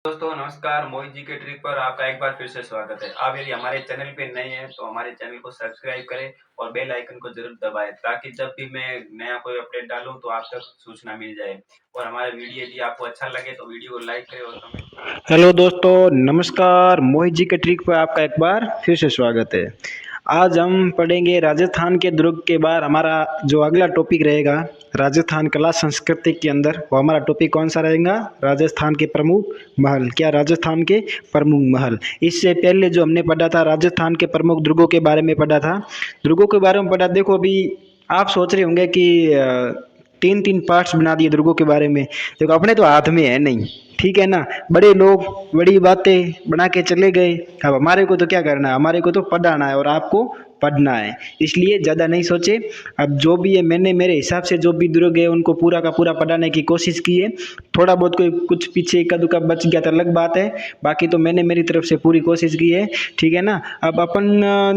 दोस्तों नमस्कार, मोहित जी के ट्रिक पर आपका एक बार फिर से स्वागत है। आप यदि हमारे चैनल पे नए हैं तो हमारे चैनल को सब्सक्राइब करें और बेल आइकन को जरूर दबाएं ताकि जब भी मैं नया कोई अपडेट डालूं तो आप तक सूचना मिल जाए। और हमारा वीडियो यदि आपको अच्छा लगे तो वीडियो को लाइक करें और कमेंट। हेलो दोस्तों, नमस्कार। मोहित जी के ट्रिक पर आपका एक बार फिर से स्वागत है। आज हम पढ़ेंगे राजस्थान के दुर्ग के बाद हमारा जो अगला टॉपिक रहेगा राजस्थान कला संस्कृति के अंदर, वो हमारा टॉपिक कौन सा रहेगा? राजस्थान के प्रमुख महल। क्या राजस्थान के प्रमुख महल? इससे पहले जो हमने पढ़ा था राजस्थान के प्रमुख दुर्गों के बारे में पढ़ा था। दुर्गों के बारे में पढ़ा। देखो, अभी आप सोच रहे होंगे कि तीन तीन पार्ट्स बना दिए दुर्गों के बारे में। देखो, अपने तो हाथ में है नहीं, ठीक है ना। बड़े लोग बड़ी बातें बना के चले गए। अब हमारे को तो क्या करना है? हमारे को तो पढ़ाना है और आपको पढ़ना है, इसलिए ज़्यादा नहीं सोचे। अब जो भी है, मैंने मेरे हिसाब से जो भी दुर्ग है उनको पूरा का पूरा पढ़ाने की कोशिश की है। थोड़ा बहुत कोई कुछ पीछे इक्का दुक्का बच गया तो अलग बात है, बाकी तो मैंने मेरी तरफ से पूरी कोशिश की है, ठीक है ना। अब अपन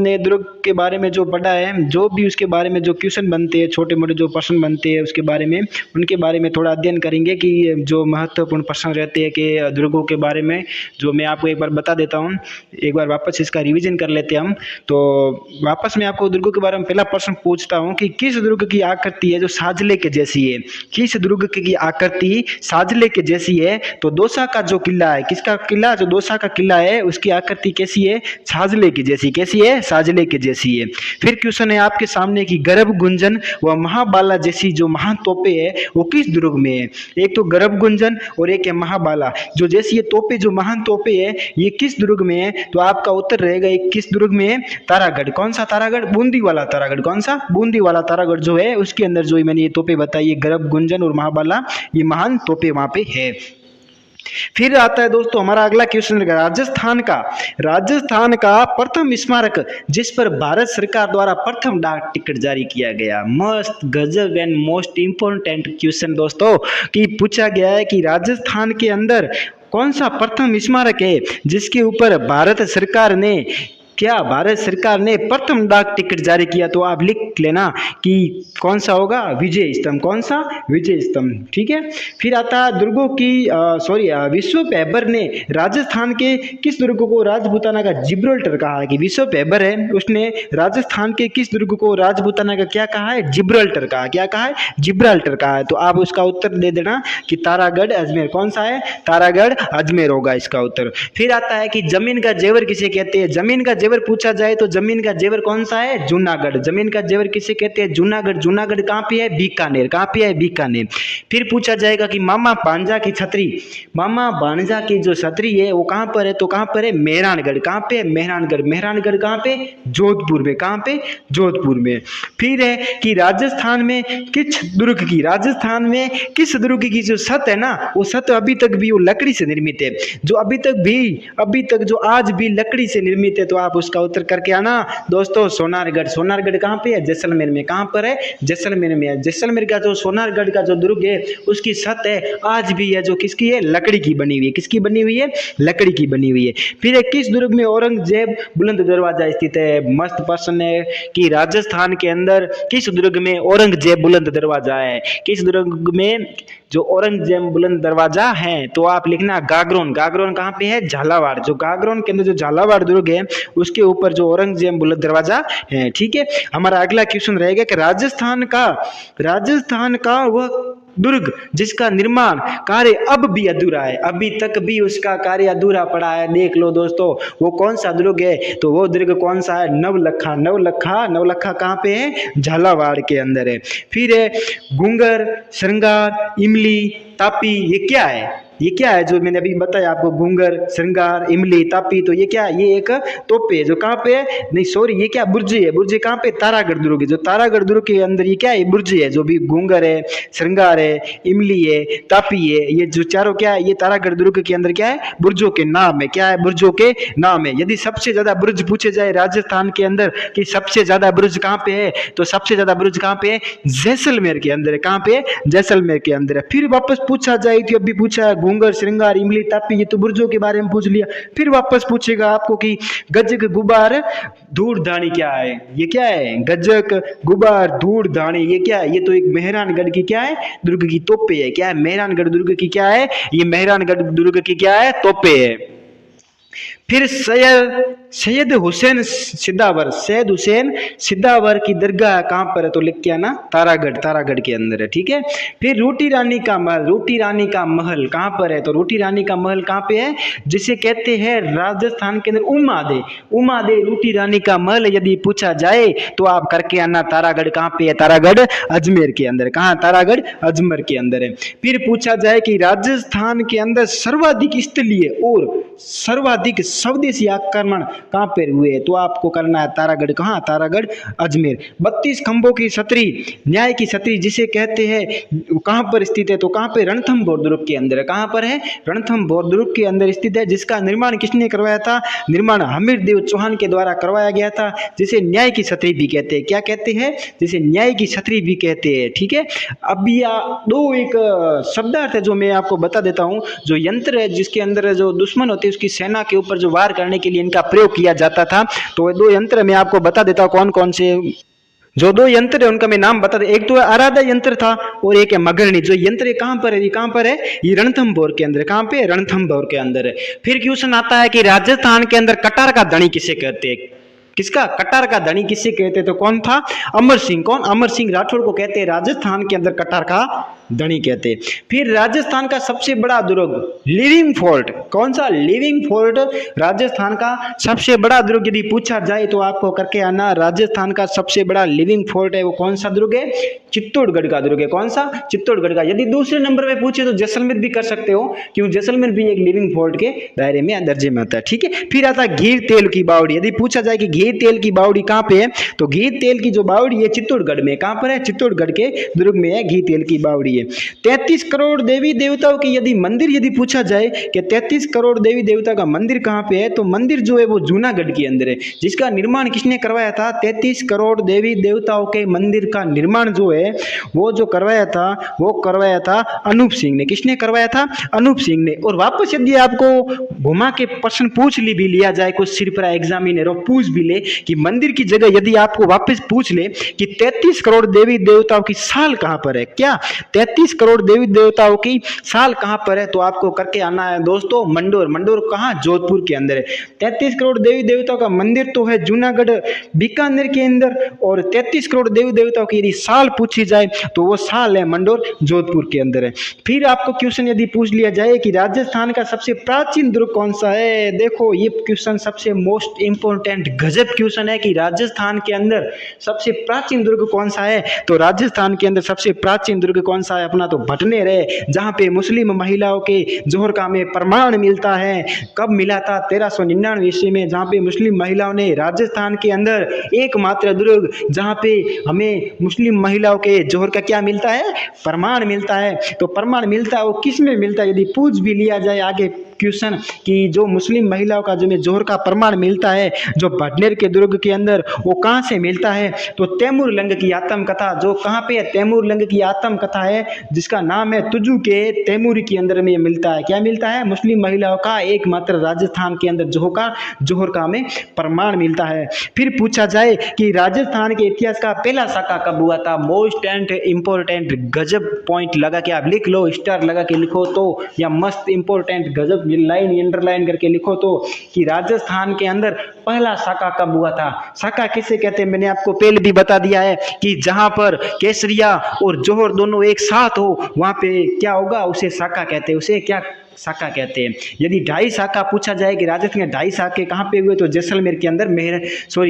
ने दुर्ग के बारे में जो पढ़ा है, जो भी उसके बारे में जो क्वेश्चन बनते हैं, छोटे मोटे जो प्रश्न बनते हैं उसके बारे में, उनके बारे में थोड़ा अध्ययन करेंगे कि जो महत्वपूर्ण प्रश्न रहते हैं कि दुर्गों के बारे में, जो मैं आपको एक बार बता देता हूँ। एक बार वापस इसका रिवीजन कर लेते हैं हम। तो वापस मैं आपको दुर्ग के बारे में पहला प्रश्न पूछता हूँ कि किस दुर्ग की आकृति है जो साजले के जैसी है? किस दुर्ग की आकृति साजले के जैसी है? तो दौसा का जो किला है, किसका किला? जो दौसा का किला है उसकी आकृति कैसी है? साजले की जैसी। कैसी है? साजले के जैसी है। फिर क्वेश्चन है आपके सामने की गर्भ गुंजन व महाबाला जैसी जो महान तोपे है वो किस दुर्ग में है? एक तो गर्भ गुंजन और एक है महाबाला। जो जैसी ये तोपे, जो महान तोपे है, ये किस दुर्ग में है? तो आपका उत्तर रहेगा एक किस दुर्ग में है? तारागढ़। कौन सा तारागढ़? बूंदी वाला तारागढ़। कौन सा? बूंदी वाला तारागढ़ जो है उसके अंदर जो मैंने ये तोपे बताई है, गर्भ गुंजन और महाबाला, ये महान तोपे वहां पे है। फिर आता है दोस्तों हमारा अगला क्वेश्चन, राजस्थान का प्रथम स्मारक जिस पर भारत सरकार द्वारा प्रथम डाक टिकट जारी किया गया। मस्त, गजब एंड मोस्ट इंपोर्टेंट क्वेश्चन दोस्तों, कि पूछा गया है कि राजस्थान के अंदर कौन सा प्रथम स्मारक है जिसके ऊपर भारत सरकार ने प्रथम डाक टिकट जारी किया? तो आप लिख लेना कि कौन सा होगा? विजय स्तंभ। कौन सा? विजय स्तंभ, ठीक है। फिर आता है दुर्गों की विश्व फैबर ने राजस्थान के किस दुर्ग को राजपूताना का जिब्राल्टर कहा है? कि विश्व फैबर है उसने राजस्थान के किस दुर्ग को राजपूताना का क्या कहा है? जिब्राल्टर कहा। क्या कहा है? जिब्राल्टर कहा है। तो आप उसका उत्तर दे देना कि तारागढ़ अजमेर। कौन सा है? तारागढ़ अजमेर होगा इसका उत्तर। फिर आता है कि जमीन का जेवर किसे कहते हैं? जमीन का जेवर पूछा जाए तो जमीन का जेवर कौन सा है? जूनागढ़। जमीन का जेवर किसे कहते हैं? जूनागढ़। जूनागढ़ कहाँ पे है? बीकानेर। कहाँ पे है? बीकानेर। फिर पूछा जाएगा कि मामा भांजा की छतरी, मामा भांजा की जो छतरी है वो कहाँ पर है? तो कहाँ पर है? मेहरानगढ़। कहाँ पे है? मेहरानगढ़। मेहरानगढ़ कहाँ पे? जोधपुर में। कहाँ पे? जोधपुर में। फिर है कि राजस्थान में किस दुर्ग की जो छत है ना, वो छत अभी तक भी वो लकड़ी से निर्मित है, जो अभी तक जो आज भी लकड़ी से निर्मित है। तो आप उसका उत्तर करके आना दोस्तों। सोनारगढ़। सोनारगढ़ कहाँ पे है? जैसलमेर में। कहाँ पर है? जैसलमेर में है। जैसलमेर का जो सोनारगढ़ का जो दुर्ग है उसकी छत है आज भी है, जो किसकी है? लकड़ी की बनी हुई है। किसकी बनी हुई है? लकड़ी की बनी हुई है। फिर किस दुर्ग में औरंगजेब बुलंद दरवाजा स्थित है? मस्त प्रश्न है कि राजस्थान के अंदर किस दुर्ग में औरंगजेब बुलंद दरवाजा है? किस दुर्ग में जो औरंगजेब बुलंद दरवाजा है? तो आप लिखना गागरोन। गागरोन कहाँ पे है? झालावाड़। जो गागरोन के अंदर जो झालावाड़ दुर्ग है उसके ऊपर जो औरंगजेब बुलंद दरवाजा है, ठीक है। हमारा अगला क्वेश्चन रहेगा कि राजस्थान का वह दुर्ग जिसका निर्माण कार्य अब भी अधूरा है, अभी तक भी उसका कार्य अधूरा पड़ा है, देख लो दोस्तों, वो कौन सा दुर्ग है? तो वो दुर्ग कौन सा है? नवलखा। नवलखा। नवलखा कहाँ पे है? झालावाड़ के अंदर है। फिर है गुंगर, श्रृंगार, इमली, तापी। ये क्या है? ये क्या है जो मैंने अभी बताया आपको? गुंगर, श्रृंगार, इमली, तापी। तो ये क्या है? ये एक तोपे है जो कहाँ पे है? नहीं सॉरी, ये क्या? बुर्ज है। बुर्ज कहाँ पे? तारागढ़ दुर्ग है। जो तारागढ़ दुर्ग के अंदर ये क्या है? बुर्ज है। जो भी गुंगर है, श्रृंगार है, इमली है, तापी है, ये जो चारों क्या है? ये तारागढ़ दुर्ग के अंदर क्या है? बुर्जों के नाम है। क्या है? बुर्जों के नाम है। यदि सबसे ज्यादा बुर्ज पूछे जाए राजस्थान के अंदर कि सबसे ज्यादा बुर्ज कहाँ पे है, तो सबसे ज्यादा बुर्ज कहाँ पे है? जैसलमेर के अंदर है। कहाँ पे है? जैसलमेर के अंदर है। फिर वापस पूछा जाए तो अभी पूछा है घूंगर श्रृंगार इमली तापी, ये तो बुर्जों के बारे में पूछ लिया। फिर वापस पूछेगा आपको कि गजक गुबार धूड़ धानी क्या है, ये क्या है, गजक गुबार धूड़ धानी ये क्या है, ये तो एक मेहरानगढ़ की क्या है, दुर्ग की तोपे है। क्या है, मेहरानगढ़ दुर्ग की क्या है, ये मेहरानगढ़ दुर्ग की क्या है, तोपे है। फिर सैयद हुसैन सिद्धावर, सैयद हुसैन सिद्धावर की दरगाह कहाँ पर है, तो लिख के आना तारागढ़, तारागढ़ के अंदर है, ठीक है। फिर रोटी रानी का महल, रोटी रानी का महल कहाँ पर है, तो रोटी रानी का महल कहाँ पे है, जिसे कहते हैं राजस्थान के अंदर उमादे, उमादे रोटी रानी का महल यदि पूछा जाए तो आप करके आना तारागढ़ कहाँ पे है, तारागढ़ अजमेर के अंदर। कहाँ, तारागढ़ अजमेर के अंदर है। फिर पूछा जाए कि राजस्थान के अंदर सर्वाधिक स्थलीय और सर्वाधिक स्वदेशी आक्रमण कहाँ पर हुए, तो आपको करना है तारागढ़। कहाँ, तारागढ़ अजमेर। 32 खंभों की छतरी, न्याय की छतरी जिसे कहते हैं, कहाँ पर स्थित है, तो कहाँ पे, रणथंभौर दुर्ग के अंदर है। कहाँ पर है, रणथंभौर दुर्ग के अंदर स्थित है, जिसका निर्माण किसने करवाया था, निर्माण हमीरदेव चौहान के द्वारा करवाया गया था, जिसे न्याय की छतरी भी कहते हैं। क्या कहते हैं, जिसे न्याय की छतरी भी कहते हैं, ठीक है। अब दो एक शब्दार्थ है जो मैं आपको बता देता हूँ। जो यंत्र है जिसके अंदर जो दुश्मन होते हैं उसकी सेना के ऊपर जो वार करने के लिए इनका प्रयोग किया जाता था, तो ये दो यंत्र मैं आपको बता देता हूँ कौन कौन से। जो दो यंत्र है उनका मैं नाम बता दे, एक तो आराधा यंत्र था और एक है मगरनी। जो यंत्र है कहाँ पर है, ये कहाँ पर है, ये रणथंभौर के अंदर। कहाँ पे, रणथंभौर के अंदर है। फिर क्वेश्चन आता है कि राजस्थान के अंदर कटार का धनी किसे कहते हैं, किसका, कटार का धनी किसे कहते हैं, तो कौन था, अमर सिंह। कौन, अमर सिंह राठौड़ को कहते हैं राजस्थान के अंदर कटार का धनी कहते हैं। फिर राजस्थान का सबसे बड़ा दुर्ग लिविंग फोर्ट, कौन सा, लिविंग फोर्ट राजस्थान का सबसे बड़ा दुर्ग यदि पूछा जाए तो आपको करके आना, राजस्थान का सबसे बड़ा लिविंग फोर्ट है वो कौन सा दुर्ग है, चित्तौड़गढ़ का दुर्ग है। कौन सा, चित्तौड़गढ़ का। यदि दूसरे नंबर पे पूछे तो जैसलमेर भी कर सकते हो, क्योंकि जैसलमेर भी एक लिविंग फोर्ट के दायरे में दर्जे में आता है, ठीक है। फिर आता है घी तेल की बावड़ी। यदि पूछा जाए कि घी तेल की बावड़ी कहाँ पे है, तो घी तेल की जो बावड़ी है चित्तौड़गढ़ में। कहाँ पर है, चित्तौड़गढ़ के दुर्ग में है घी तेल की बावड़ी है। 33 करोड़ देवी देवताओं की यदि मंदिर यदि पूछा जाए कि 33 करोड़ देवी देवता का मंदिर कहाँ पे है, तो मंदिर जो है वो जूनागढ़ के अंदर है, जिसका निर्माण किसने करवाया था, 33 करोड़ देवी देवताओं के मंदिर का निर्माण जो है वो जो करवाया था वो करवाया था अनूप सिंह ने। किसने करवाया था, अनूप सिंह ने। और वापस यदि आपको घुमा के प्रश्न पूछ ली भी लिया जाए, कुछ सिरपरा एग्जामिनर और पूछ भी ले कि मंदिर की जगह यदि आपको वापस पूछ ले कि 33 करोड़ देवी देवताओं की साल कहां पर है, क्या 33 करोड़ देवी देवताओं की साल कहां पर है, तो आपको करके आना है दोस्तों मंडोर। मंडोर कहां, जोधपुर के अंदर है। 33 करोड़ देवी देवताओं का मंदिर तो है जूनागढ़ बीकानेर के अंदर, और 33 करोड़ देवी देवताओं की यदि साल पूछी जाए तो वो साल है मंडोर जोधपुर के अंदर है। फिर आपको क्वेश्चन यदि पूछ लिया जाए कि राजस्थान का सबसे प्राचीन दुर्ग कौन सा है, देखो ये क्वेश्चन सबसे मोस्ट इंपोर्टेंट गजब क्वेश्चन है कि राजस्थान के अंदर सबसे प्राचीन दुर्ग कौन सा है, तो राजस्थान के अंदर सबसे प्राचीन दुर्ग कौन सा है, अपना तो भटनेर है, जहां पे मुस्लिम महिलाओं के जोहर का में प्रमाण मिलता है। कब मिला था, 1399 ईस्वी में, जहां पे मुस्लिम महिलाओं ने राजस्थान के अंदर एकमात्र दुर्ग जहां पे हमें मुस्लिम महिलाओं के जोहर का क्या मिलता है, प्रमाण मिलता है। तो प्रमाण मिलता है वो किस में मिलता है, यदि पूछ भी लिया जाए आगे क्वेश्चन कि जो मुस्लिम महिलाओं का जो में जोहर का प्रमाण मिलता है जो भटनेर के दुर्ग के अंदर, वो कहाँ से मिलता है, तो तैमूर लंग की आत्मकथा जो कहाँ पे है, तैमूर लंग की आत्मकथा है जिसका नाम है तुजू के तैमूरी के अंदर में मिलता है। क्या मिलता है, मुस्लिम महिलाओं का एकमात्र राजस्थान के अंदर जोहर का में प्रमाण मिलता है। फिर पूछा जाए कि राजस्थान के इतिहास का पहला शाखा कब हुआ था, मोस्ट एंड इंपॉर्टेंट गजब पॉइंट लगा के आप लिख लो, स्टार लगा के लिखो तो, या मस्त इंपॉर्टेंट गजब लाइन अंडरलाइन करके लिखो तो, कि राजस्थान के अंदर पहला शाखा कब हुआ था। शाखा किसे कहते हैं, मैंने आपको पहले भी बता दिया है कि जहां पर केसरिया और जोहर दोनों एक साथ हो वहां पे क्या होगा, उसे शाखा कहते हैं, उसे क्या शाखा कहते हैं। यदि 2.5 शाखा पूछा जाए कि राजस्थान के 2.5 शाखे कहाँ पे हुए, तो जैसलमेर के अंदर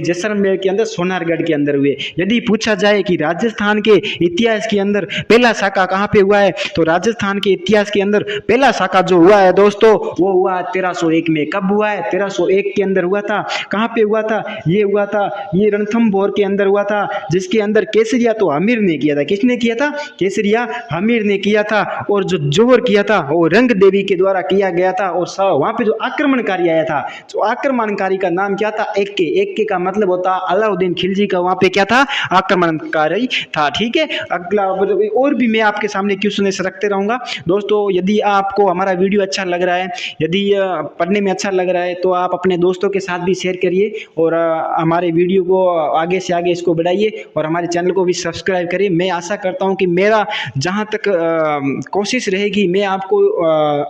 जैसलमेर के अंदर सोनारगढ़ के अंदर हुए। यदि पूछा जाए कि राजस्थान के इतिहास के अंदर पहला शाखा कहाँ पे हुआ है, तो राजस्थान के इतिहास के अंदर पहला शाखा जो हुआ है दोस्तों वो हुआ 1301 में। कब हुआ है, 1301 के अंदर हुआ था। कहाँ पे हुआ था, ये हुआ था ये रणथंभौर के अंदर हुआ था, जिसके अंदर केसरिया तो हमीर ने किया था। किसने किया था, केसरिया हमीर ने किया था। और जो जोहर किया था वो रंग देवी के द्वारा किया गया था। और वहाँ पे जो आक्रमणकारी आया था, जो आक्रमणकारी का नाम क्या था? एक्के का मतलब होता अलाउद्दीन खिलजी का वहाँ पे क्या था? आक्रमणकारी था। ठीक है, अगला और भी मैं आपके सामने क्वेश्चन रखते रहूंगा। दोस्तों यदि आपको हमारा वीडियो अच्छा लग रहा है, यदि पढ़ने में अच्छा लग रहा है, तो आप अपने दोस्तों के साथ भी शेयर करिए और हमारे वीडियो को आगे से आगे इसको बढ़ाइए और हमारे चैनल को भी सब्सक्राइब करिए। मैं आशा करता हूं कि मेरा जहां तक कोशिश रहेगी, मैं आपको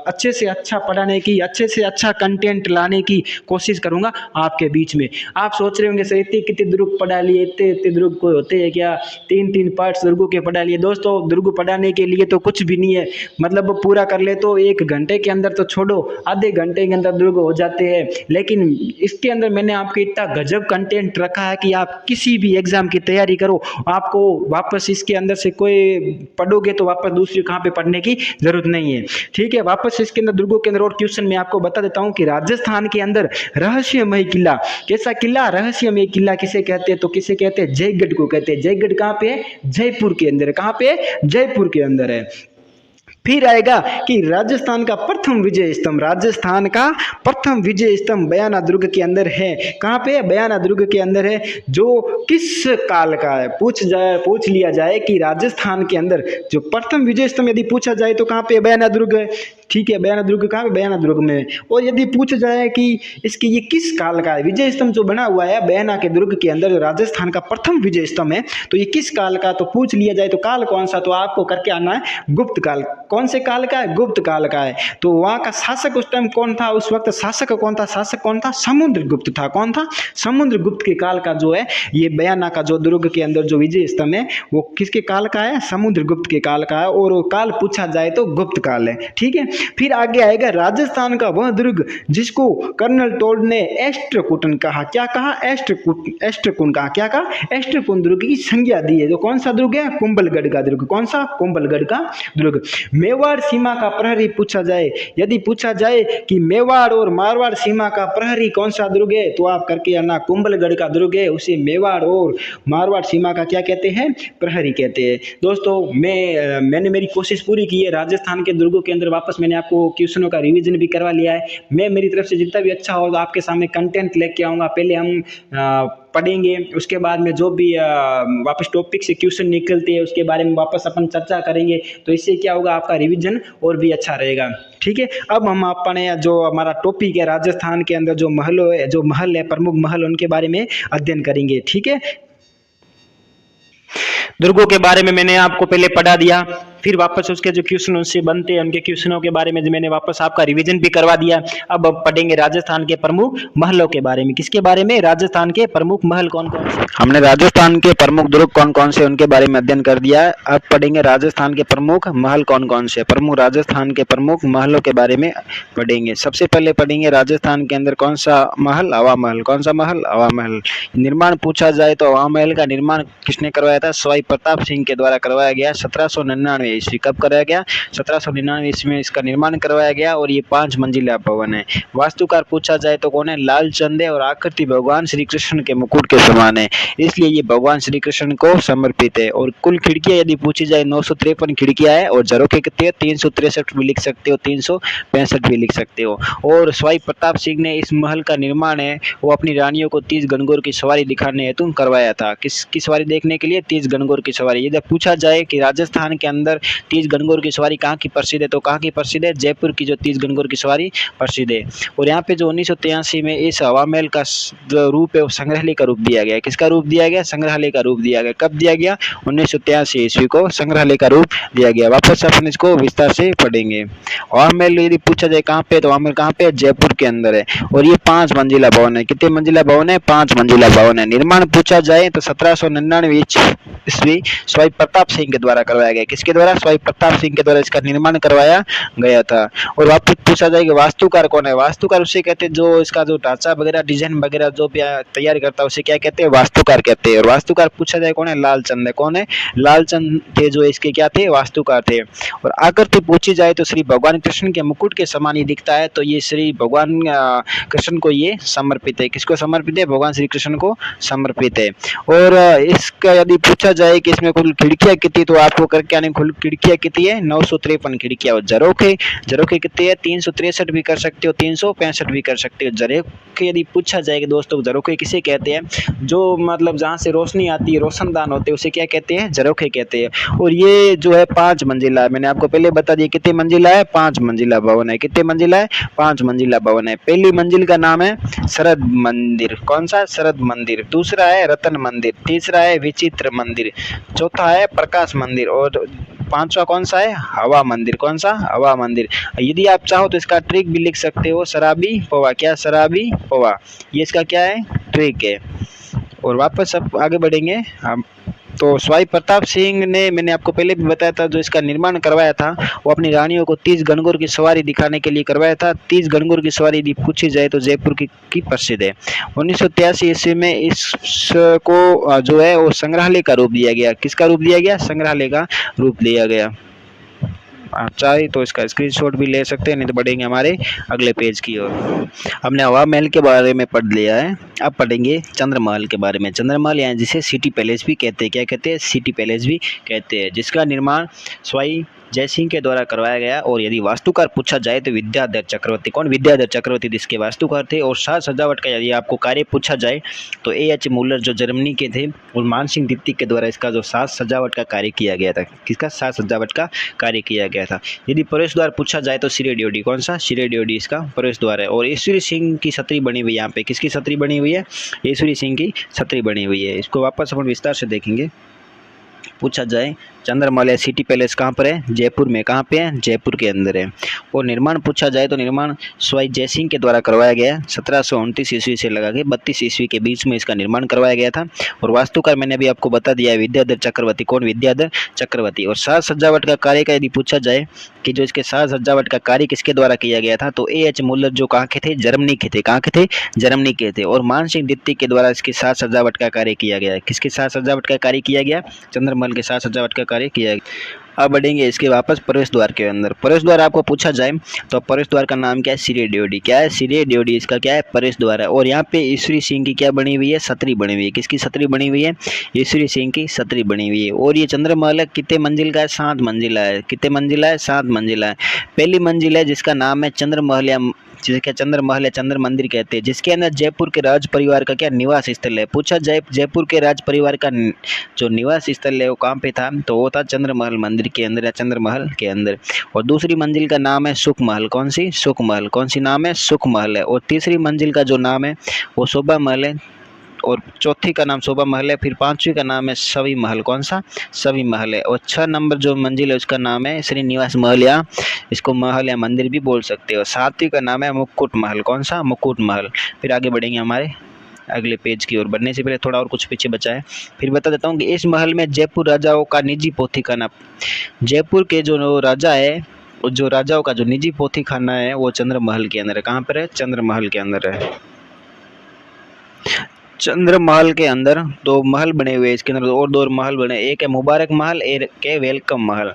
अच्छे से अच्छा पढ़ाने की, अच्छे से अच्छा कंटेंट लाने की कोशिश करूंगा आपके बीच में। आप सोच रहे होंगे सर इतने कितने दुर्ग पढ़ा लिए, इतने दुर्ग कोई होते हैं क्या? 3 पार्ट्स दुर्गों के पढ़ा लिए। दोस्तों दुर्ग पढ़ाने के लिए तो कुछ भी नहीं है, मतलब पूरा कर ले तो 1 घंटे के अंदर, तो छोड़ो आधे घंटे के अंदर दुर्ग हो जाते हैं। लेकिन इसके अंदर मैंने आपको इतना गजब कंटेंट रखा है कि आप किसी भी एग्जाम की तैयारी करो, आपको वापस इसके अंदर से कोई पढ़ोगे तो वापस दूसरी कहाँ पे पढ़ने की जरूरत नहीं है। ठीक है, वापस इसके अंदर दुर्गों के अंदर और क्वेश्चन मैं आपको बता देता हूँ कि राजस्थान के अंदर रहस्यमय किला, कैसा किला? रहस्यमय किला किसे कहते हैं? तो किसे कहते हैं? जयगढ़ को कहते हैं। जयगढ़ कहाँ पे है? जयपुर के अंदर है। कहाँ पे? जयपुर के अंदर है। फिर आएगा कि राजस्थान का प्रथम विजय स्तंभ, राजस्थान का प्रथम विजय स्तंभ बयाना दुर्ग के अंदर है। कहाँ पे? बयाना दुर्ग के अंदर है। जो किस काल का है? पूछ लिया जाए कि राजस्थान के अंदर जो प्रथम विजय स्तंभ यदि पूछा जाए तो कहाँ पे? बयाना दुर्ग है। ठीक है, बयाना दुर्ग कहाँ पे? बयाना दुर्ग में। और यदि पूछा जाए कि इसकी ये किस काल का है, विजय स्तंभ जो बना हुआ है बयाना के दुर्ग के अंदर, राजस्थान का प्रथम विजय स्तंभ है, तो ये किस काल का? तो पूछ लिया जाए तो काल कौन सा? तो आपको करके आना है गुप्त काल। कौन से काल का है? गुप्त काल का है। तो वहां का शासक उस टाइम कौन था? उस वक्त शासक कौन था? शासक कौन था? समुद्रगुप्त था। कौन था? समुद्रगुप्त के काल का जो है ये बयाना का जो दुर्ग के अंदर जो विजय स्तंभ है वो किसके काल का है? समुद्रगुप्त के काल का है। और वो काल पूछा जाए तो गुप्त काल है। ठीक है, फिर आगे आएगा राजस्थान का वह दुर्ग जिसको कर्नल टोड ने एस्ट्रकुटन कहा। क्या कहा? एस्ट्रकुन कहा। क्या कहा? एस्ट्रकुन दुर्ग की संज्ञा दी है। तो कौन सा दुर्ग है? कुंभलगढ़ का दुर्ग। कौन सा? कुंभलगढ़ का दुर्ग। मेवाड़ सीमा का प्रहरी पूछा जाए, यदि पूछा जाए कि मेवाड़ और मारवाड़ सीमा का प्रहरी कौन सा दुर्ग है, तो आप करके आना कुंभलगढ़ का दुर्ग है। उसे मेवाड़ और मारवाड़ सीमा का क्या कहते हैं? प्रहरी कहते हैं। दोस्तों मैंने मेरी कोशिश पूरी की है। राजस्थान के दुर्गों के अंदर वापस मैंने आपको क्वेश्चनों का रिवीजन भी करवा लिया है। मैं मेरी तरफ से जितना भी अच्छा होगा आपके सामने कंटेंट लेके आऊँगा। पहले हम पढ़ेंगे, उसके बाद में जो भी वापस टॉपिक से क्वेश्चन निकलते हैं उसके बारे में वापस अपन चर्चा करेंगे। तो इससे क्या होगा? आपका रिवीजन और भी अच्छा रहेगा। ठीक है, अब हम अपने जो हमारा टॉपिक है राजस्थान के अंदर जो महल है, प्रमुख महल, उनके बारे में अध्ययन करेंगे। ठीक है, दुर्गों के बारे में मैंने आपको पहले पढ़ा दिया, फिर वापस उसके जो क्वेश्चन उनसे बनते हैं उनके क्वेश्चनों के बारे में मैंने वापस आपका रिवीजन भी करवा दिया। अब पढ़ेंगे राजस्थान के प्रमुख महलों के बारे में। किसके बारे में? राजस्थान के प्रमुख महल कौन कौन से। हमने राजस्थान के प्रमुख दुर्ग कौन कौन से उनके बारे में अध्ययन कर दिया है। अब पढ़ेंगे राजस्थान के प्रमुख महल कौन कौन से। प्रमुख राजस्थान के प्रमुख महलों के बारे में पढ़ेंगे। सबसे पहले पढ़ेंगे राजस्थान के अंदर कौन सा महल? हवा महल। कौन सा महल? हवा महल। निर्माण पूछा जाए तो हवा महल का निर्माण किसने करवाया था? सवाई प्रताप सिंह के द्वारा करवाया गया। 1799 ईस्वी। कब कराया गया? 1799 ईस्वी में इसका निर्माण करवाया गया और ये 5 मंजिला भवन है। वास्तुकार पूछा जाए तो कौन है? लालचंद है और आकृति भगवान श्री कृष्ण के मुकुट के समान है, इसलिए ये भगवान श्री कृष्ण को समर्पित है। और कुल खिड़कियां यदि पूछी जाए 953 खिड़कियां है और झरोखे कितने? 363 भी लिख सकते हो, 365 भी लिख सकते हो। और सवाई प्रताप सिंह ने इस महल का निर्माण है वो अपनी रानियों को 30 गणगौर की सवारी दिखाने हेतु करवाया था। किसकी सवारी देखने के लिए? 30 गणगौर की सवारी। यदि पूछा जाए कि राजस्थान के अंदर 30 गणगौर की सवारी कहाँ की प्रसिद्ध है, तो कहाँ की प्रसिद्ध है? जयपुर की जो 30 गणगौर की सवारी प्रसिद्ध है। और यहाँ पे जो 1983 में इस हवा महल का जो रूप है वो संग्रहालय का रूप दिया गया। किसका रूप दिया गया? संग्रहालय का रूप दिया गया। कब दिया गया? 1983 ईस्वी को संग्रहालय का रूप दिया गया। वापस अपन इसको विस्तार से पढ़ेंगे। हवा महल यदि पूछा जाए कहाँ पे, तो हवा महल कहाँ पे? जयपुर के अंदर है और ये 5 मंजिला भवन है। कितने मंजिला भवन है? 5 मंजिला भवन है। निर्माण पूछा जाए तो 1799 ईस्वी सवाई प्रताप सिंह के द्वारा करवाया गया। किसके द्वारा? सवाई प्रताप सिंह के द्वारा इसका निर्माण करवाया गया था। और वापस पूछा जाए कि वास्तुकार कौन है? वास्तुकार उसे कहते हैं जो इसका जो ढांचा वगैरह डिजाइन वगैरह जो भी तैयार करता है उसे क्या कहते हैं? वास्तुकार कहते हैं। और वास्तुकार पूछा जाए कौन है? लालचंद है। कौन है? लालचंद थे जो इसके क्या थे? वास्तुकार थे। और आकृति पूछी जाए तो श्री भगवान कृष्ण के मुकुट के समान ही दिखता है, तो ये श्री भगवान कृष्ण को ये समर्पित है। किसको समर्पित है? भगवान श्री कृष्ण को समर्पित है। और इसका यदि पूछा जाए कि इसमें कुल खिड़कियां कितनी, तो आपको करके आने कुल खिड़कियाँ कितनी है 953 खिड़कियाँ। और झरोखे कितने हैं 363 भी कर सकते हो, 365 भी कर सकते हो। झरोखे यदि पूछा जाए कि दोस्तों झरोखे किसे कहते हैं, जो मतलब जहाँ से रोशनी आती है, रोशनदान होते हैं, उसे क्या कहते हैं, झरोखे कहते हैं। और ये जो है 5 मंजिला है, मैंने आपको पहले बता दिया कितने मंजिला है, 5 मंजिला भवन है। कितने मंजिला है, 5 मंजिला भवन है। पहली मंजिल का नाम है शरद मंदिर, कौन सा, शरद मंदिर। दूसरा है रतन मंदिर, तीसरा है विचित्र मंदिर, चौथा है प्रकाश मंदिर, और पांचवा कौन सा है, हवा मंदिर। कौन सा, हवा मंदिर। यदि आप चाहो तो इसका ट्रिक भी लिख सकते हो, शराबी पवा। क्या, शराबी पवा, ये इसका क्या है, ट्रिक है। और वापस अब आगे बढ़ेंगे हम। तो स्वाई प्रताप सिंह ने, मैंने आपको पहले भी बताया था, जो इसका निर्माण करवाया था वो अपनी रानियों को 30 गणगौर की सवारी दिखाने के लिए करवाया था। 30 गणगौर की सवारी यदि पूछी जाए तो जयपुर की प्रसिद्ध है। 1983 ईस्वी में इसको जो है वो संग्रहालय का रूप दिया गया। किसका रूप दिया गया, संग्रहालय का रूप दिया गया। आप चाहे तो इसका स्क्रीनशॉट भी ले सकते हैं, नहीं तो बढ़ेंगे हमारे अगले पेज की ओर। हमने हवा महल के बारे में पढ़ लिया है, अब पढ़ेंगे चंद्रमहल के बारे में। चंद्रमहल यानी जिसे सिटी पैलेस भी कहते हैं, क्या कहते हैं, सिटी पैलेस भी कहते हैं, जिसका निर्माण स्वाई जयसिंह के द्वारा करवाया गया। और यदि वास्तुकार पूछा जाए तो विद्याधर चक्रवर्ती। कौन, विद्याधर चक्रवर्ती जिसके वास्तुकार थे। और साज सजावट का यदि आपको कार्य पूछा जाए तो A.H. मूलर जो जर्मनी के थे, और मानसिंह दीप्ति के द्वारा इसका जो साज सजावट का कार्य किया गया था। किसका, साज सजावट का कार्य किया गया था। यदि प्रवेश द्वार पूछा जाए तो सिरे ड्योढ़ी। कौन सा, सिरे ड्योढ़ी इसका प्रवेश द्वार है। और ईश्वरी सिंह की छतरी बनी हुई है यहाँ पे। किसकी छतरी बनी हुई है, ईश्वरी सिंह की छतरी बनी हुई है। इसको वापस अपन विस्तार से देखेंगे। पूछा जाए चंद्रमहल या सिटी पैलेस कहाँ पर है, जयपुर में। कहाँ पे है, जयपुर के अंदर है। और निर्माण पूछा जाए तो निर्माण स्वाई जयसिंह के द्वारा करवाया गया। 1729 ईस्वी से लगा के 32 ईस्वी के बीच में इसका निर्माण करवाया गया था। और वास्तुकार मैंने अभी आपको बता दिया है, विद्याधर चक्रवर्ती। कौन, विद्याधर चक्रवर्ती। और साज सजावट का कार्य का यदि पूछा जाए कि जो इसके साज सजावट का कार्य किसके द्वारा किया गया था, तो A.H. मूलर जो कहाँ के थे, जर्मनी के थे। कहाँ के थे, जर्मनी के थे। और मानसिंह दीप्ति के द्वारा इसकी साज सजावट का कार्य किया गया। किसके साज सजावट का कार्य किया गया, चंद्रमहल के साज सजावट का कार्य किया गया। अब बढ़ेंगे इसके वापस प्रवेश द्वार के अंदर। प्रवेश द्वार आपको पूछा जाए तो प्रवेश द्वार का नाम क्या है, सिरे ड्योढ़ी। क्या है, सिरे ड्योढ़ी इसका क्या है, प्रवेश द्वार है। और यहाँ पे ईश्वरी सिंह की क्या बनी हुई है, छतरी बनी हुई है। किसकी छतरी बनी हुई है, ईश्वरी सिंह की छतरी बनी हुई है। और ये चंद्रमहल है कितने मंजिल का है, 7 मंजिला है। कितने मंजिला है, 7 मंजिला है। पहली मंजिल है जिसका नाम है चंद्रमहल, या जिसे क्या चंद्रमहल या चंद्र मंदिर कहते हैं, जिसके अंदर जयपुर के राज परिवार का क्या निवास स्थल है। पूछा जाए जयपुर के राज परिवार का जो निवास स्थल है वो कहाँ पे था, तो वो था चंद्रमहल मंदिर के अंदर या चंद्रमहल के अंदर। और दूसरी मंजिल का नाम है सुखमहल। कौन सी, सुखमहल। कौन सी नाम है, सुखमहल है। और तीसरी मंजिल का जो नाम है वो शोभा महल है। और चौथी का नाम शोभा महल है। फिर पांचवी का नाम है सवी महल। कौन सा, सवी महल है। और 6 नंबर जो मंजिल है उसका नाम है श्रीनिवास महल, या इसको महल या मंदिर भी बोल सकते हो। 7वीं का नाम है मुकुट महल। कौन सा, मुकुट महल। फिर आगे बढ़ेंगे हमारे अगले पेज की ओर। बढ़ने से पहले थोड़ा और कुछ पीछे बचा है, फिर बता देता हूँ कि इस महल में जयपुर राजाओं का निजी पोथीखाना, जयपुर के जो राजा है, जो राजाओं का जो निजी पोथीखाना है वो चंद्रमहल के अंदर है। कहाँ पर है, चंद्रमहल के अंदर है। चंद्रमहल के अंदर 2 महल बने हुए हैं। इसके अंदर और 2 महल बने, एक है मुबारक महल, एक है वेलकम महल।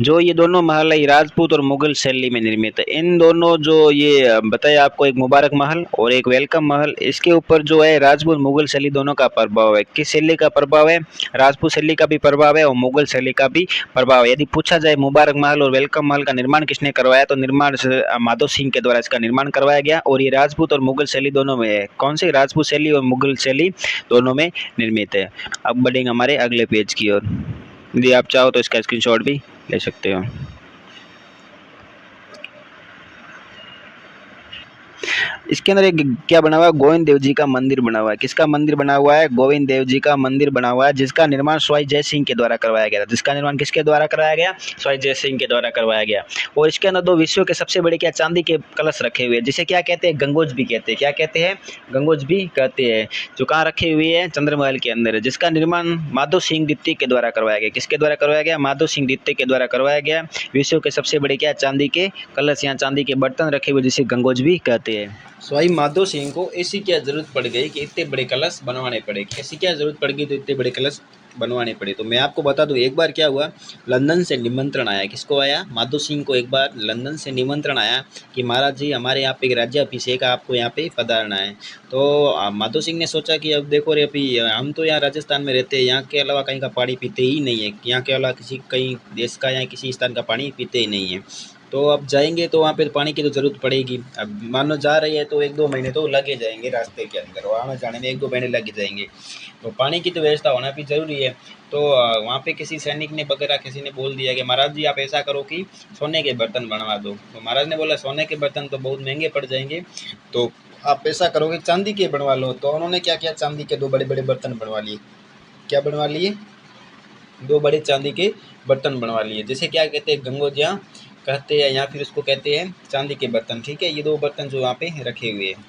जो ये दोनों महल है राजपूत और मुगल शैली में निर्मित है। इन दोनों जो ये बताया आपको, एक मुबारक महल और एक वेलकम महल, इसके ऊपर जो है राजपूत मुगल शैली दोनों का प्रभाव है। किस शैली का प्रभाव है, राजपूत शैली का भी प्रभाव है और मुगल शैली का भी प्रभाव है। यदि पूछा जाए मुबारक महल और वेलकम महल का निर्माण किसने करवाया, तो निर्माण माधो सिंह के द्वारा इसका निर्माण करवाया गया। और ये राजपूत और मुगल शैली दोनों में है। कौन सी, राजपूत शैली और मुगल शैली दोनों में निर्मित है। अब बढ़ेंगे हमारे अगले पेज की ओर। यदि आप चाहो तो इसका स्क्रीनशॉट भी ले सकते हो। इसके अंदर एक क्या बना हुआ है, गोविंद देव जी का मंदिर बना हुआ है। किसका मंदिर बना हुआ है, गोविंद देव जी का मंदिर बना हुआ है, जिसका निर्माण स्वाई जय सिंह के द्वारा करवाया गया था। जिसका निर्माण किसके द्वारा करवाया गया, स्वाई जय सिंह के द्वारा करवाया गया। और इसके अंदर 2 विश्व के सबसे बड़े क्या चांदी के कलश रखे हुए हैं, जिसे क्या कहते हैं, गंगोज भी कहते हैं। क्या कहते हैं, गंगोज भी कहते हैं। जो कहाँ रखे हुए हैं, चंद्रमहल के अंदर है। जिसका निर्माण माधो सिंह दीप्ति के द्वारा करवाया गया। किसके द्वारा करवाया गया, माधो सिंह दीप्ति के द्वारा करवाया गया। विश्व के सबसे बड़े क्या चांदी के कलश या चांदी के बर्तन रखे हुए, जिसे गंगोज भी कहते हैं। स्वाई माधो सिंह को ऐसी क्या जरूरत पड़ गई कि इतने बड़े कलश बनवाने पड़े। ऐसी क्या जरूरत पड़ गई तो इतने बड़े कलश बनवानी पड़ी। तो मैं आपको बता दूं, एक बार क्या हुआ, लंदन से निमंत्रण आया। किसको आया? माधो सिंह को एक बार लंदन से निमंत्रण आया कि महाराज जी हमारे यहाँ पे एक राज्याभिषेक आपको यहाँ पे पधारना है। तो माधो सिंह ने सोचा कि अब देखो रे, अभी हम तो यहाँ राजस्थान में रहते हैं, यहाँ के अलावा कहीं का पानी पीते ही नहीं है, यहाँ के अलावा किसी कहीं देश का या किसी स्थान का पानी पीते ही नहीं है। तो अब जाएंगे तो वहाँ पे पानी की तो ज़रूरत पड़ेगी। अब मानो जा रही है तो 1-2 महीने तो लगे जाएंगे रास्ते के अंदर, आने जाने में 1-2 महीने लग जाएंगे। तो पानी की तो व्यवस्था होना भी ज़रूरी है। तो वहाँ पे किसी सैनिक ने वगैरह किसी ने बोल दिया कि महाराज जी आप ऐसा करो कि सोने के बर्तन बनवा दो। तो महाराज ने बोला सोने के बर्तन तो बहुत महंगे पड़ जाएंगे, तो आप ऐसा करो कि चांदी के बनवा लो। तो उन्होंने क्या किया, चांदी के 2 बड़े-बड़े बर्तन बनवा लिए। क्या बनवा लिए? 2 बड़े चांदी के बर्तन बनवा लिए, जिसे क्या कहते हैं, गंगोजिया कहते हैं, या फिर उसको कहते हैं चांदी के बर्तन। ठीक है, ये 2 बर्तन जो वहाँ पे रखे हुए हैं।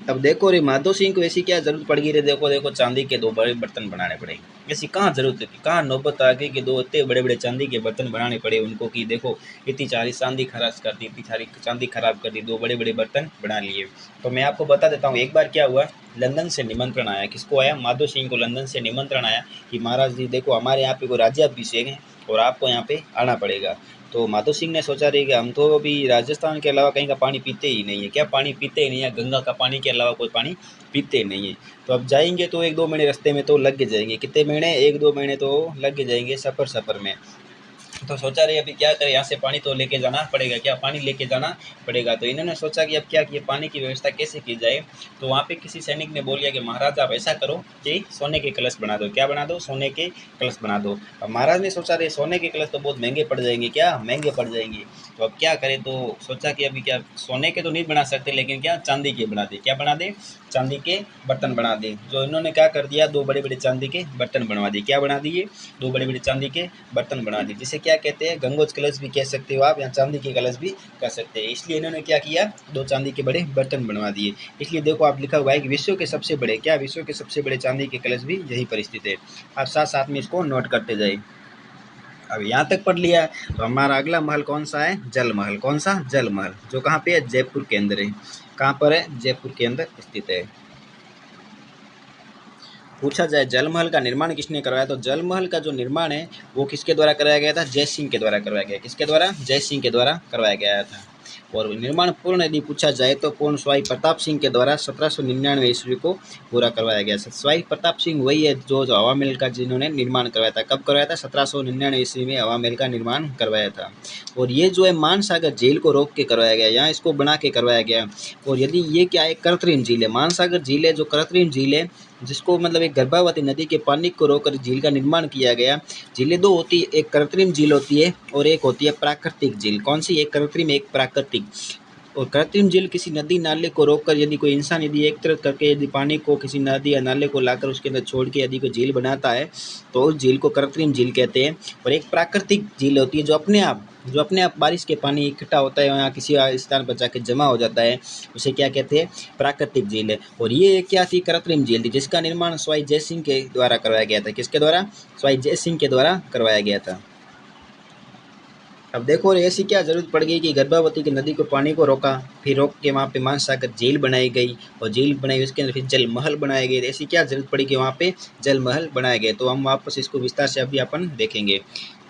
अब देखो रे, माधो सिंह को ऐसी क्या जरूरत पड़ गई रे, देखो देखो चांदी के 2 बड़े बर्तन बनाने पड़े। ऐसी कहाँ जरूरत थी, कहाँ नौबत आ गई कि 2 इतने बड़े बड़े चांदी के बर्तन बनाने पड़े उनको, कि देखो इतनी सारी चांदी खराब कर दी, इतनी सारी चांदी खराब कर दी, 2 बड़े बड़े बर्तन बना लिए। तो मैं आपको बता देता हूँ, एक बार क्या हुआ, लंदन से निमंत्रण आया। किसको आया? माधो सिंह को लंदन से निमंत्रण आया कि महाराज जी देखो हमारे यहाँ पे कोई राज्याभिषेक है और आपको यहाँ पे आना पड़ेगा। तो माधो सिंह ने सोचा रही कि हम तो अभी राजस्थान के अलावा कहीं का पानी पीते ही नहीं है। क्या पानी पीते ही नहीं है? गंगा का पानी के अलावा कोई पानी पीते ही नहीं है। तो अब जाएंगे तो 1-2 महीने रास्ते में तो लग जाएंगे। कितने महीने? 1-2 महीने तो लग जाएंगे सफ़र में। तो सोचा रहे अभी क्या करें, यहाँ से पानी तो लेके जाना पड़ेगा, क्या पानी लेके जाना पड़ेगा। तो इन्होंने सोचा कि अब क्या किए, पानी की व्यवस्था कैसे की जाए। तो वहाँ पे किसी सैनिक ने बोल दिया कि महाराज आप ऐसा करो कि सोने के कलश बना दो। क्या बना दो? सोने के कलश बना दो। अब महाराज ने सोचा रहे सोने के कलश तो बहुत महंगे पड़ जाएंगे, क्या महंगे पड़ जाएंगे। तो अब क्या करें, तो सोचा कि अभी क्या सोने के तो नहीं बना सकते, लेकिन क्या चांदी के बना दे। क्या बना दे? चांदी के बर्तन बना दे। जो इन्होंने क्या कर दिया, 2 बड़े बड़े चांदी के बर्तन बनवा दिए। क्या बना दिए? 2 बड़े बड़े चांदी के बर्तन बना दिए, जिसे क्या कहते हैं, गंगोज कलश भी कह सकते हो आप, या चांदी के कलश भी कह सकते हैं। इसलिए इन्होंने क्या किया, 2 चांदी के बड़े बर्तन बनवा दिए। इसलिए देखो आप लिखा हुआ है कि विश्व के सबसे बड़े, क्या विश्व के सबसे बड़े चांदी के कलश भी यहीं पर स्थित है। आप साथ साथ में इसको नोट करते जाए। अब यहाँ तक पढ़ लिया, तो हमारा अगला महल कौन सा है? जल महल। कौन सा? जल महल, जो कहाँ पे है? जयपुर के अंदर है। कहाँ पर है? जयपुर के अंदर स्थित है। पूछा जाए जल महल का निर्माण किसने करवाया, तो जल महल का जो निर्माण है वो किसके द्वारा करवाया गया था? जय सिंह के द्वारा करवाया गया। किसके द्वारा? जय सिंह के द्वारा करवाया गया था। और निर्माण पूर्ण यदि पूछा जाए तो पूर्ण स्वाई प्रताप सिंह के द्वारा 1799 ईस्वी को पूरा करवाया गया। स्वाई प्रताप सिंह वही है जो हवा महल का जिन्होंने निर्माण करवाया था। कब करवाया था? 1799 ईस्वी में हवा महल का निर्माण करवाया था। और ये जो है मानसागर झील को रोक के करवाया गया, यहाँ इसको बना के करवाया गया। और यदि ये क्या है, कृत्रिम झील है, मानसागर झील है जो कृत्रिम झील है, जिसको मतलब एक गर्भावती नदी के पानी को रोककर झील का निर्माण किया गया। झीलें 2 होती है, एक कृत्रिम झील होती है और एक होती है प्राकृतिक झील। कौन सी? एक कृत्रिम, एक प्राकृतिक। और कृत्रिम झील किसी नदी नाले को रोककर यदि कोई इंसान यदि एकत्रित करके यदि पानी को किसी नदी या नाले को लाकर उसके अंदर छोड़ के यदि कोई झील बनाता है तो उस झील को कृत्रिम झील कहते हैं। और एक प्राकृतिक झील होती है जो अपने आप बारिश के पानी इकट्ठा होता है या किसी स्थान पर जाके जमा हो जाता है, उसे क्या कहते हैं? प्राकृतिक झील है। और ये क्या थी? कृत्रिम झील थी, जिसका निर्माण स्वाई जय सिंह के द्वारा करवाया गया था। किसके द्वारा? स्वाई जय सिंह के द्वारा करवाया गया था। अब देखो ऐसी क्या जरूरत पड़ गई कि गर्भावती की नदी को पानी को रोका, फिर रोक के वहाँ पे मानसागर झील बनाई गई, और झील बनाई उसके अंदर फिर जल महल बनाए गए। ऐसी क्या जरूरत पड़ी कि वहाँ पे जल महल बनाए गए। तो हम वापस इसको विस्तार से अभी अपन देखेंगे।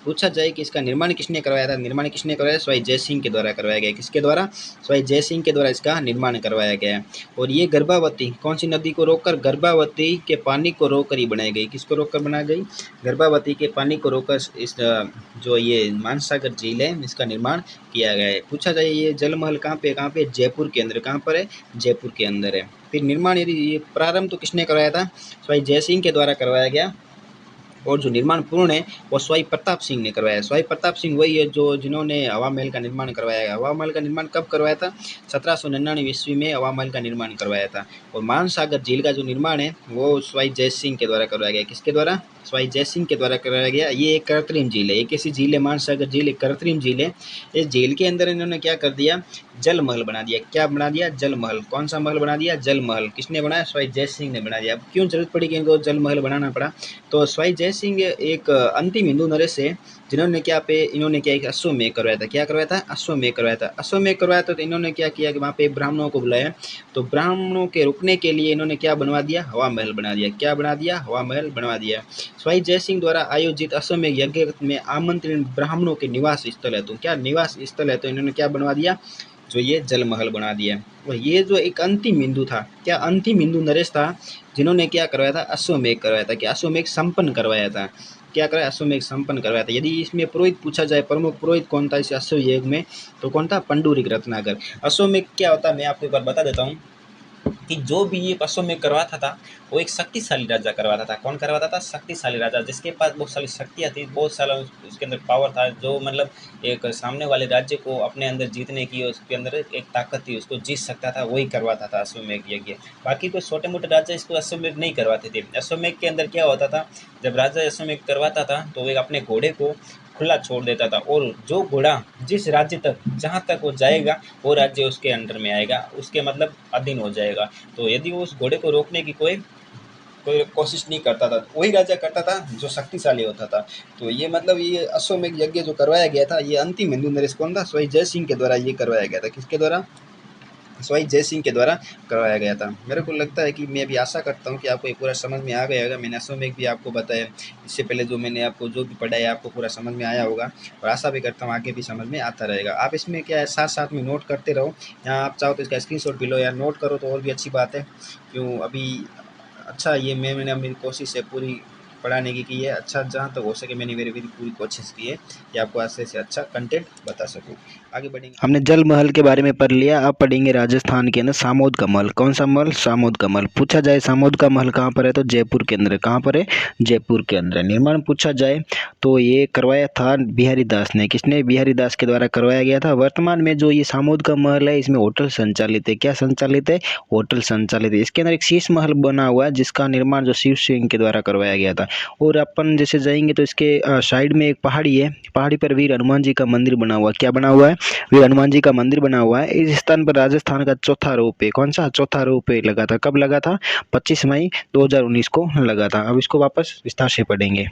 पूछा जाए कि इसका निर्माण किसने करवाया था, निर्माण किसने करवाया? स्वाई जय सिंह के द्वारा करवाया गया। किसके द्वारा? स्वाई जय सिंह के द्वारा इसका निर्माण करवाया गया। और ये गर्भावती कौन सी नदी को रोककर? गर्भावती के पानी को रोककर ही बनाई गई। किसको रोककर बनाई गई? गर्भावती के पानी को रोककर इस जो ये मानसागर झील है इसका निर्माण किया गया है। पूछा जाए ये जल महल कहाँ पे? कहाँ पे? जयपुर के अंदर। कहाँ पर है? जयपुर के अंदर है। फिर निर्माण यदि ये प्रारंभ तो किसने करवाया था? स्वाई जय सिंह के द्वारा करवाया गया। और जो निर्माण पूर्ण है वो स्वाई प्रताप सिंह ने करवाया। स्वाई प्रताप सिंह वही है जो जिन्होंने हवा महल का निर्माण करवाया है। हवा महल का निर्माण कब करवाया था? 1799 ईस्वी में हवा महल का निर्माण करवाया था। और मानसागर झील का जो निर्माण है वो स्वाई जय सिंह के द्वारा करवाया गया। किसके द्वारा? स्वाई जय सिंह के द्वारा करवाया गया। ये एक कृत्रिम झील है। एक ऐसी झील है, मानसागर झील एक कृत्रिम झील है। इस झील के अंदर इन्होंने क्या कर दिया? जल महल बना दिया। क्या बना दिया? जल महल। कौन सा महल बना दिया? जल महल। किसने बनाया? स्वाई जय सिंह ने बना दिया। अब क्यों जरूरत पड़ी कि इनको जल महल बनाना पड़ा? तो स्वाई जय सिंह एक अंतिम हिंदू नरेश है जिन्होंने क्या पे इन्होंने क्या एक अश्वमेध करवाया था। क्या करवाया था? अश्वमेध करवाया था। अश्वमेध करवाया था तो इन्होंने क्या किया कि वहाँ पे ब्राह्मणों को बुलाया। तो ब्राह्मणों के रुकने के लिए इन्होंने क्या बनवा दिया? हवा महल बना दिया। क्या बना दिया? हवा महल बनवा दिया। स्वाई जय सिंह द्वारा आयोजित अश्वमेध यज्ञ में आमंत्रित ब्राह्मणों के निवास स्थल है। तो क्या निवास स्थल है? तो इन्होंने क्या बनवा दिया? जो ये जल महल बना दिया। और ये जो एक अंतिम हिंदू था, क्या अंतिम हिंदू नरेश था जिन्होंने क्या करवाया था? अश्वमेध करवाया था। क्या अश्वमेध संपन्न करवाया था? क्या कराया? अश्वमेध संपन्न करवाया था। यदि इसमें पुरोहित पूछा जाए, प्रमुख पुरोहित कौन था इस अश्वमेध में, तो कौन था? पंडुरिक रत्नाकर। अश्वमेध क्या होता है मैं आपको एक बार बता देता हूँ कि जो भी ये अश्वमेध करवाता था वो एक शक्तिशाली राजा करवाता था। कौन करवाता था? शक्तिशाली राजा, जिसके पास बहुत सारी शक्तियाँ थी, बहुत सारा उसके अंदर पावर था, जो मतलब एक सामने वाले राज्य को अपने अंदर जीतने की उसके अंदर एक ताकत थी, उसको जीत सकता था, वही करवाता था अश्वमेध यज्ञ। बाकी कोई छोटे मोटे राजा इसको अश्वमेध नहीं करवाते थे। अश्वमेध के अंदर क्या होता था, जब राजा अश्वमेध करवाता था तो वो अपने घोड़े को खुला छोड़ देता था, और जो घोड़ा जिस राज्य तक जहाँ तक वो जाएगा वो राज्य उसके अंडर में आएगा, उसके मतलब अधीन हो जाएगा। तो यदि वो उस घोड़े को रोकने की कोई कोशिश नहीं करता था, वही राजा करता था जो शक्तिशाली होता था। तो ये मतलब ये अश्वमेध यज्ञ जो करवाया गया था, ये अंतिम हिंदू नरेश कौन था? स्वाई जय सिंह के द्वारा ये करवाया गया था। किसके द्वारा? स्वाई जय सिंह के द्वारा करवाया गया था। मेरे को लगता है कि मैं भी आशा करता हूँ कि आपको ये पूरा समझ में आ गया होगा। मैंने अश्वमेध भी आपको बताया, इससे पहले जो मैंने आपको जो भी पढ़ाया आपको पूरा समझ में आया होगा, और आशा भी करता हूँ आगे भी समझ में आता रहेगा। आप इसमें क्या है साथ साथ में नोट करते रहो। यहाँ आप चाहो तो इसका स्क्रीनशॉट भी लो या नोट करो तो और भी अच्छी बात है। क्यों अभी अच्छा ये मैंने मेरी कोशिश है पूरी पढ़ाने की है। अच्छा जहाँ तक हो सके मैंने मेरी पूरी कोशिश की है कि आपको अच्छे से अच्छा कंटेंट बता सकूँ। आगे बढ़ेंगे। हमने जल महल के बारे में पढ़ लिया। अब पढ़ेंगे राजस्थान के अंदर सामोद का महल। कौन सा महल? सामोद का महल। पूछा जाए सामोद का महल कहाँ पर है, तो जयपुर के अंदर है। कहाँ पर है? जयपुर के अंदर। निर्माण पूछा जाए तो ये करवाया था बिहारी दास ने। किसने? बिहारी दास के द्वारा करवाया गया था। वर्तमान में जो ये सामोद का महल है इसमें होटल संचालित है। क्या संचालित है? होटल संचालित है। इसके अंदर एक शीश महल बना हुआ है जिसका निर्माण जो शिव सिंह के द्वारा करवाया गया था। और अपन जैसे जाएंगे तो इसके साइड में एक पहाड़ी है, पहाड़ी पर वीर हनुमान जी का मंदिर बना हुआ है। क्या बना हुआ है? वीर हनुमान जी का मंदिर बना हुआ है। इस स्थान पर राजस्थान का चौथा रोपवे, कौन सा? चौथा रोपवे लगा था। कब लगा था? 25 मई 2019 को लगा था। अब इसको वापस विस्तार से पढ़ेंगे।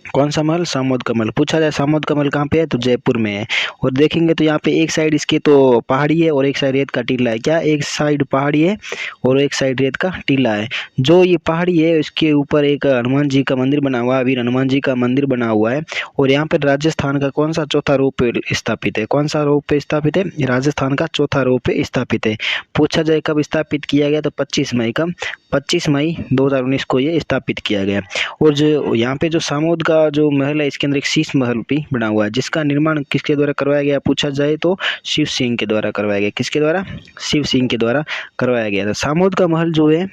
कौन सा महल? सामोद का महल। पूछा जाए सामोद का महल कहाँ पे है, तो जयपुर में है। और देखेंगे तो यहाँ पे एक साइड इसके तो पहाड़ी है और एक साइड रेत का टीला है। क्या? एक साइड पहाड़ी है और एक साइड रेत का टीला है। जो ये पहाड़ी है इसके ऊपर एक हनुमान जी का मंदिर बना हुआ है, वीर हनुमान जी का मंदिर बना हुआ है। और यहाँ पर राजस्थान का कौन सा चौथा रोपवे स्थापित है? कौन सा रोपवे स्थापित है? राजस्थान का चौथा रोपवे स्थापित है। पूछा जाए कब स्थापित किया गया, तो 25 मई। कब? 25 मई 2019 को ये स्थापित किया गया। और जो यहाँ पे जो सामोद का जो महल है इसके अंदर एक शीश महल भी बना हुआ है जिसका निर्माण किसके द्वारा करवाया गया? पूछा जाए तो शिव सिंह के द्वारा करवाया गया। किसके द्वारा? शिव सिंह के द्वारा करवाया गया था। सामोद का महल जो है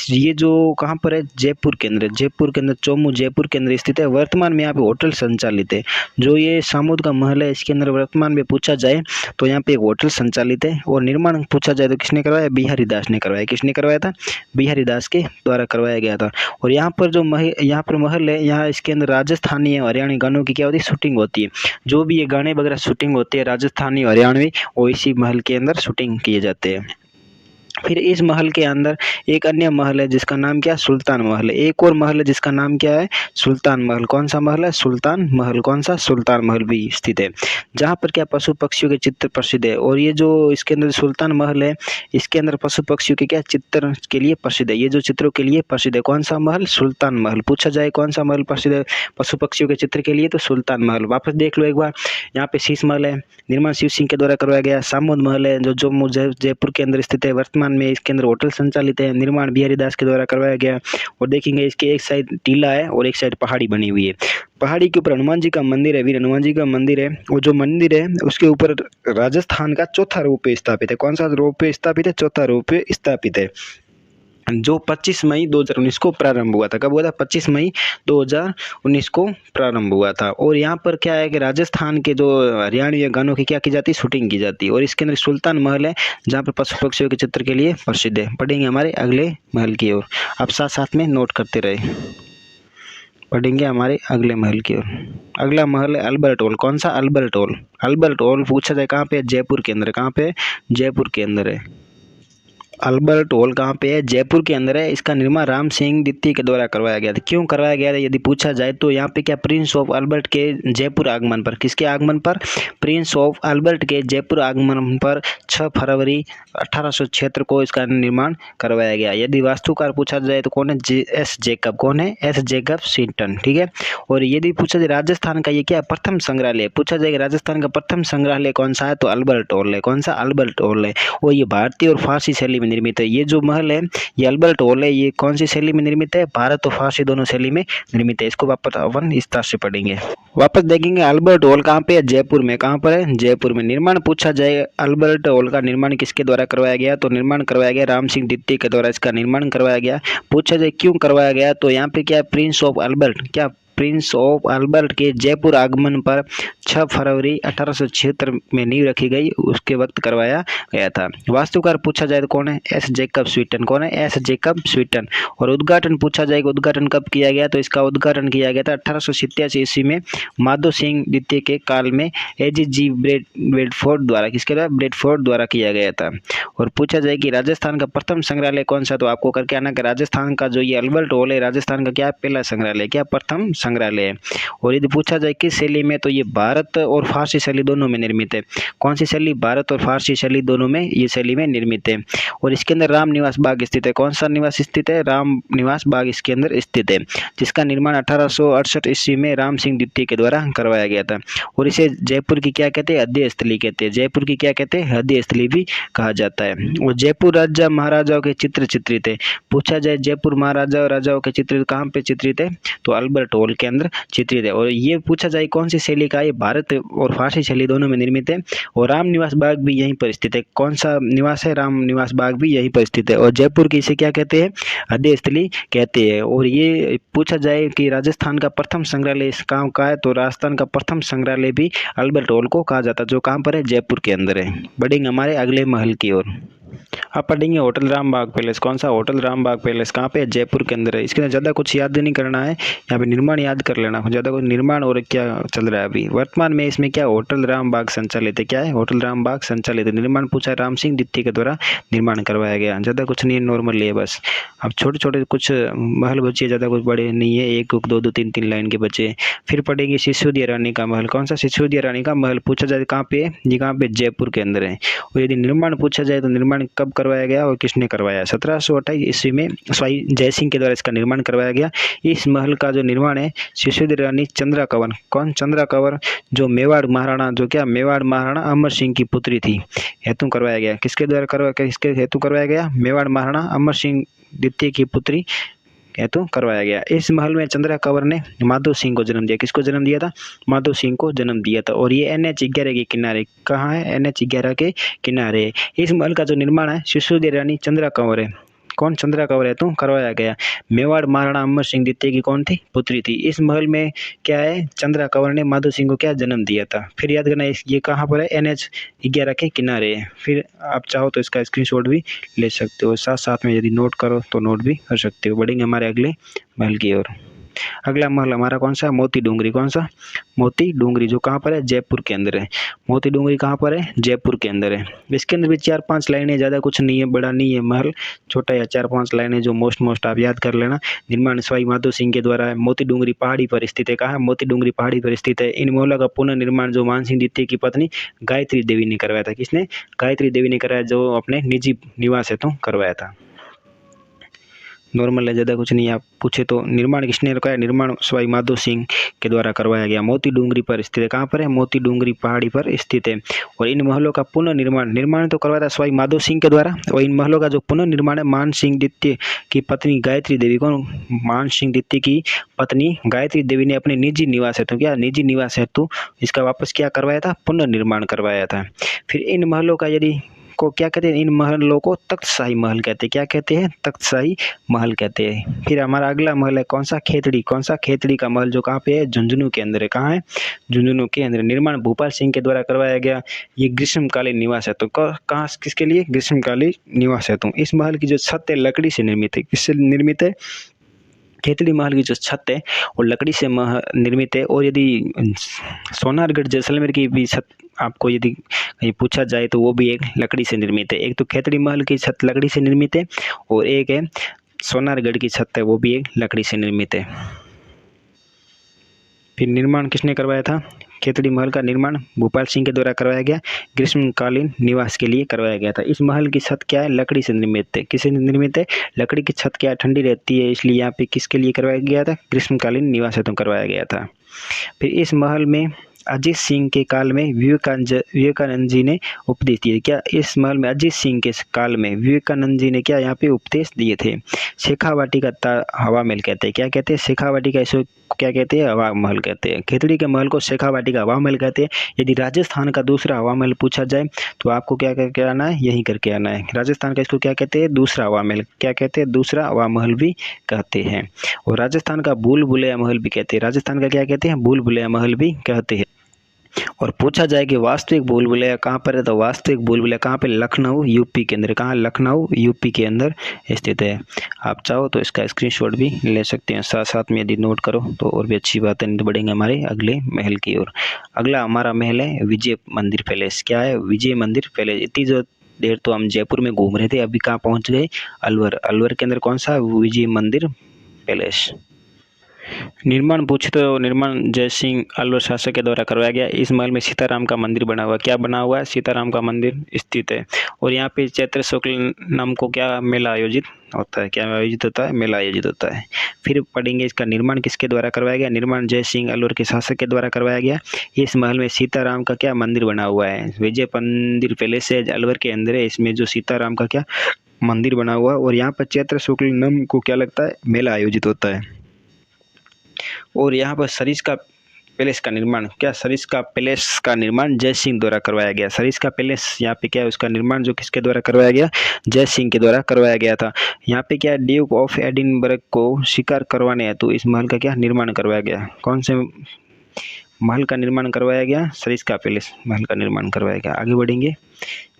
ये जो कहाँ पर है? जयपुर के अंदर। जयपुर के अंदर चौमू जयपुर के अंदर स्थित है। वर्तमान में यहाँ पे होटल संचालित है। जो ये सामोद का महल है इसके अंदर वर्तमान में पूछा जाए तो यहाँ पे एक होटल संचालित है। और निर्माण पूछा जाए तो किसने करवाया? बिहारी दास ने करवाया। किसने करवाया था? बिहारी दास के द्वारा करवाया गया था। और यहाँ पर जो यहाँ पर महल है, यहाँ इसके अंदर राजस्थानी और हरियाणवी गानों की क्या होती है? शूटिंग होती है। जो भी ये गाने वगैरह शूटिंग होती है राजस्थानी हरियाणवी, वो इसी महल के अंदर शूटिंग किए जाते हैं। फिर इस महल के अंदर एक अन्य महल है जिसका नाम क्या? सुल्तान महल है। एक और महल है जिसका नाम क्या है? सुल्तान महल। कौन सा महल है? सुल्तान महल। कौन सा? सुल्तान महल भी स्थित है, जहाँ पर क्या पशु पक्षियों के चित्र प्रसिद्ध है। और ये जो इसके अंदर सुल्तान महल है इसके अंदर पशु पक्षियों के क्या चित्र के लिए प्रसिद्ध है? ये जो चित्रों के लिए प्रसिद्ध है। कौन सा महल? सुल्तान महल। पूछा जाए कौन सा महल प्रसिद्ध है पशु पक्षियों के चित्र के लिए, तो सुल्तान महल। वापस देख लो एक बार। यहाँ पे शीश महल है, निर्माण शिव सिंह के द्वारा करवाया गया। सामोद महल है जो जम्मू जयपुर के अंदर स्थित है। वर्तमान में इसके अंदर होटल संचालित है। निर्माण बिहारी दास के द्वारा करवाया गया। और देखेंगे इसके एक साइड टीला है और एक साइड पहाड़ी बनी हुई है। पहाड़ी के ऊपर हनुमान जी का मंदिर है, वीर हनुमान जी का मंदिर है। वो जो मंदिर है उसके ऊपर राजस्थान का चौथा रोपवे स्थापित है। कौन सा रोपवे स्थापित है? चौथा रोपवे स्थापित है, जो 25 मई 2019 को प्रारंभ हुआ था। कब हुआ था? 25 मई 2019 को प्रारंभ हुआ था। और यहाँ पर क्या है कि राजस्थान के जो हरियाणवी गानों की क्या की जाती है? शूटिंग की जाती है। और इसके अंदर सुल्तान महल है जहाँ पर पशु पक्षियों के चित्र के लिए प्रसिद्ध है। पढ़ेंगे हमारे अगले महल की ओर। आप साथ साथ में नोट करते रहे। पढ़ेंगे हमारे अगले महल की ओर। अगला महल है अल्बर्ट हॉल। कौन सा? Albert hall. अल्बर्ट हॉल पूछा जाए कहाँ पे? जयपुर के अंदर। कहाँ पे? जयपुर के अंदर है। अल्बर्ट हॉल कहाँ पे है? जयपुर के अंदर है। इसका निर्माण राम सिंह द्वितीय के द्वारा करवाया गया था। क्यों करवाया गया था यदि पूछा जाए तो यहाँ पे क्या प्रिंस ऑफ अल्बर्ट के जयपुर आगमन पर, किसके आगमन पर? प्रिंस ऑफ अल्बर्ट के जयपुर आगमन पर 6 फरवरी 1876 को इसका निर्माण करवाया गया। यदि वास्तुकार पूछा जाए तो कौन है? S Jacob. कौन है? एस जेकब स्वीटन। ठीक है। और यदि पूछा जाए राजस्थान का ये क्या प्रथम संग्रहालय, पूछा जाएगा राजस्थान का प्रथम संग्रहालय कौन सा है? तो अल्बर्ट हॉल है। कौन सा? अल्बर्ट हॉल है। और ये भारतीय और फारसी शैली में निर्मित है। ये जो महल है, ये अल्बर्ट हॉल है, ये कौन सी शैली में निर्मित है? भारत और फारसी दोनों शैली में निर्मित है। इसको वापस अपन विस्तार से पढ़ेंगे। वापस देखेंगे अल्बर्ट हॉल कहाँ पे है? जयपुर में। कहाँ पर है? जयपुर में। निर्माण पूछा जाए अल्बर्ट हॉल का निर्माण किसके द्वारा करवाया गया? तो निर्माण करवाया गया राम सिंह द्वितीय के द्वारा इसका निर्माण करवाया गया। पूछा जाए क्यों करवाया गया तो यहाँ पे क्या प्रिंस ऑफ अल्बर्ट, क्या प्रिंस ऑफ अल्बर्ट के जयपुर आगमन पर 6 फरवरी 1876 में नींव रखी गई, उसके वक्त करवाया गया था। वास्तुकार पूछा जाए तो कौन है? एस जेकब स्वीटन। कौन है? एस जेकब स्वीटन। और उद्घाटन पूछा जाएगा उद्घाटन कब किया गया तो इसका उद्घाटन किया गया था 1887 ईस्वी में माधो सिंह द्वितीय के काल में एजी ब्रेडफोर्ड द्वारा, किसके द्वारा? ब्रेडफोर्ड द्वारा किया गया था। और पूछा जाए कि राजस्थान का प्रथम संग्रहालय कौन सा, तो आपको करके आना कि राजस्थान का जो ये अल्बर्ट हॉल है राजस्थान का क्या पहला संग्रहालय, क्या प्रथम संग्रहालय है। और यदि पूछा जाए किस शैली में तो ये भारत और फारसी शैली दोनों में निर्मित है। कौन सी शैली? भारत और फारसी शैली दोनों में ये शैली में निर्मित है। और इसके अंदर राम निवास बाग स्थित है। कौन सा निवास स्थित है? राम निवास बाग इसके अंदर स्थित है, जिसका निर्माण 1868 ईस्वी में राम सिंह द्वितीय के द्वारा करवाया गया था। और इसे जयपुर की क्या कहते हैं? हृदय स्थली कहते हैं। जयपुर की क्या कहते हैं? हृदय स्थली भी कहा जाता है। और जयपुर राजा महाराजाओं के चित्र चित्रित है। पूछा जाए जयपुर महाराजा और राजाओं के चित्र कहाँ पे चित्रित है तो अल्बर्ट हॉल के अंदर चित्रित है। और ये पूछा जाए कौन सी शैली का? ये भारत और फारसी शैली दोनों में निर्मित है। और राम निवास बाग भी यहीं पर स्थित है। कौन सा निवास है? राम निवास बाग भी यहीं पर स्थित है। और जयपुर की इसे क्या कहते हैं? हृदय स्थली कहते हैं। और ये पूछा जाए कि राजस्थान का प्रथम संग्रहालय इस गाँव का है तो राजस्थान का प्रथम संग्रहालय भी अल्बर्ट हॉल को कहा जाता है, जो कहाँ पर है? जयपुर के अंदर है। बढ़ेंगे हमारे अगले महल की ओर। अब पढ़ेंगे होटल रामबाग पैलेस। कौन सा? होटल रामबाग पैलेस कहाँ पे है? जयपुर के अंदर है। इसके अंदर ज़्यादा कुछ याद नहीं करना है, यहाँ पे निर्माण याद कर लेना। ज़्यादा कुछ निर्माण और क्या चल रहा है अभी वर्तमान में इसमें क्या? होटल रामबाग संचालित है। क्या है? होटल रामबाग संचालित है। निर्माण पूछा राम सिंह द्वितीय के द्वारा निर्माण करवाया गया। ज़्यादा कुछ नहीं, नॉर्मल है बस। अब छोटे छोटे कुछ महल बचे, ज़्यादा कुछ बड़े नहीं है, एक दो दो तीन तीन लाइन के बचे। फिर पढ़ेंगे सिसोदिया रानी का महल। कौन सा? सिसोदिया रानी का महल पूछा जाए कहाँ पे है? ये कहाँ पे? जयपुर के अंदर है। और यदि निर्माण पूछा जाए तो निर्माण कब करवाया गया और किसने करवाया? 1728 ईस्वी में स्वाई जय सिंह के द्वारा इसका निर्माण करवाया गया। इस महल का जो निर्माण है सिसोदिया रानी चंद्रा कंवर, कौन? चंद्रा कंवर, जो मेवाड़ महाराणा, जो क्या मेवाड़ महाराणा अमर सिंह की पुत्री थी, हेतु करवाया गया। किसके द्वारा करवाया? किसके हेतु करवाया गया? मेवाड़ महाराणा अमर सिंह द्वितीय की पुत्री हेतु करवाया गया। इस महल में चंद्रा कंवर ने माधो सिंह को जन्म दिया। किसको जन्म दिया था? माधो सिंह को जन्म दिया था। और ये NH11 के किनारे, कहाँ है? NH11 के किनारे। इस महल का जो निर्माण है सिसोदिया रानी चंद्रा कंवर है। कौन? चंद्रा कंवर हेतु करवाया गया। मेवाड़ महाराणा अमर सिंह द्वितीय की कौन थी? पुत्री थी। इस महल में क्या है? चंद्रा कंवर ने माधो सिंह को क्या जन्म दिया था। फिर याद करना ये कहाँ पर है? NH11 के किनारे है। फिर आप चाहो तो इसका स्क्रीनशॉट भी ले सकते हो, साथ साथ में यदि नोट करो तो नोट भी कर सकते हो। बढ़ेंगे हमारे अगले महल की ओर। अगला महल हमारा कौन सा? मोती डूंगरी। कौन सा? मोती डूंगरी, जो कहाँ पर है? जयपुर के अंदर है। मोती डूंगरी कहाँ पर है? जयपुर के अंदर है। इसके अंदर भी 4-5 लाइनें, ज़्यादा कुछ नहीं है, बड़ा नहीं है महल, छोटा या 4-5 लाइनें जो मोस्ट आप याद कर लेना। निर्माण सवाई माधो सिंह के द्वारा है। मोती डूंगरी पहाड़ी पर स्थित है। कहाँ है? मोती डूंगरी पहाड़ी पर स्थित है। इन महलों का पुनर्निर्माण जो मानसिंह द्वितीय की पत्नी गायत्री देवी ने करवाया था। किसने? गायत्री देवी ने कराया, जो अपने निजी निवास हेतु करवाया था। नॉर्मल है, ज़्यादा कुछ नहीं। आप पूछे तो निर्माण किसने रखवाया? निर्माण सवाई माधो सिंह के द्वारा करवाया गया। मोती डूंगरी पर स्थित है। कहाँ पर है? मोती डूंगरी पहाड़ी पर स्थित है। और इन महलों का निर्माण तो करवाया था सवाई माधो सिंह के द्वारा। और इन महलों का जो पुनर्निर्माण है मान सिंह द्वितीय की पत्नी गायत्री देवी, कौन? मान सिंह द्वितीय की पत्नी गायत्री देवी ने अपने निजी निवास हेतु, क्या निजी निवास हेतु इसका वापस क्या करवाया था? पुनर्निर्माण करवाया था। फिर इन महलों का यदि को क्या कहते हैं? इन महलों को तख्तशाही महल कहते हैं। क्या कहते हैं? तख्तशाही महल कहते हैं। फिर हमारा अगला महल है कौन सा? खेतड़ी। कौन सा? खेतड़ी का महल, जो कहाँ पे है? झुंझुनू के अंदर है। कहाँ है? झुंझुनू के अंदर। निर्माण भूपाल सिंह के द्वारा करवाया गया। ये ग्रीष्मकालीन निवास है। तो कहाँ किसके लिए? ग्रीष्मकालीन निवास है। तो इस महल की जो छत है लकड़ी से निर्मित है। किससे निर्मित है? खेतड़ी महल की जो छत है वो लकड़ी से निर्मित है। और यदि सोनारगढ़ जैसलमेर की भी छत आपको यदि कहीं पूछा जाए तो वो भी एक लकड़ी से निर्मित है। एक तो खेतड़ी महल की छत लकड़ी से निर्मित है और एक है सोनारगढ़ की छत है वो भी एक लकड़ी से निर्मित है। फिर निर्माण किसने करवाया था? खेतड़ी महल का निर्माण भूपाल सिंह के द्वारा करवाया गया, ग्रीष्मकालीन निवास के लिए करवाया गया था। इस महल की छत क्या है? लकड़ी से निर्मित है। किससे निर्मित है? लकड़ी की छत क्या ठंडी रहती है, इसलिए यहाँ पे किसके लिए करवाया गया था? ग्रीष्मकालीन निवास हेतु करवाया गया था। फिर इस महल में अजीत सिंह के काल में विवेकानंद जी ने उपदेश दिए। क्या इस महल में अजीत सिंह के काल में विवेकानंद जी ने क्या यहाँ पे उपदेश दिए थे? शेखावाटी का हवा महल कहते हैं। क्या कहते हैं? शेखावाटी का इसको क्या कहते हैं? हवा महल कहते हैं। खेतड़ी के महल को शेखावाटी का हवा महल कहते हैं। यदि राजस्थान का दूसरा हवा महल पूछा जाए तो आपको क्या करके आना है? यही करके आना है। राजस्थान का इसको क्या कहते हैं? दूसरा हवा महल। क्या कहते हैं? दूसरा हवा महल भी कहते हैं। और राजस्थान का भूल भुलैया महल भी कहते हैं। राजस्थान का क्या कहते हैं? भूल भुलैया महल भी कहते हैं। और पूछा जाए कि वास्तविक भूल भुलैया कहाँ पर है, तो वास्तविक भूल भुलैया कहाँ पे? लखनऊ यूपी के अंदर। कहाँ? लखनऊ यूपी के अंदर स्थित है। आप चाहो तो इसका स्क्रीनशॉट भी ले सकते हैं। साथ साथ में यदि नोट करो तो और भी अच्छी बात है। बढ़ेंगे हमारे अगले महल की ओर। अगला हमारा महल है विजय मंदिर पैलेस। क्या है? विजय मंदिर पैलेस। इतनी जो देर तो हम जयपुर में घूम रहे थे, अभी कहाँ पहुँच गए? अलवर। अलवर के अंदर कौन सा? विजय मंदिर पैलेस। निर्माण पूछे तो निर्माण जय सिंह अलवर शासक के द्वारा करवाया गया। इस महल में सीताराम का मंदिर बना हुआ है। क्या बना हुआ है? सीताराम का मंदिर स्थित है। और यहाँ पे चैत्र शुक्ल नाम को क्या मेला आयोजित होता है? क्या आयोजित होता है? मेला आयोजित होता है। फिर पढ़ेंगे इसका निर्माण किसके द्वारा करवाया गया? निर्माण जय सिंह अलवर के शासक के द्वारा करवाया गया। इस महल में सीताराम का क्या मंदिर बना हुआ है? विजय मंदिर पैलेस है, अलवर के अंदर है। इसमें जो सीताराम का क्या मंदिर बना हुआ है। और यहाँ पर चैत्र शुक्ल नाम को क्या लगता है? मेला आयोजित होता है। और यहाँ पर सरिस्का पैलेस का निर्माण, क्या सरिस्का पैलेस का निर्माण जय सिंह द्वारा करवाया गया। सरिस्का पैलेस यहाँ पे क्या है? उसका निर्माण जो किसके द्वारा करवाया गया? जय सिंह के द्वारा करवाया गया था। यहाँ पे क्या है? ड्यूक ऑफ एडिनबर्ग को शिकार करवाने हेतु इस महल का क्या निर्माण करवाया गया? कौन से महल का निर्माण करवाया गया? सरिस्का पैलेस महल का निर्माण करवाया गया। आगे बढ़ेंगे।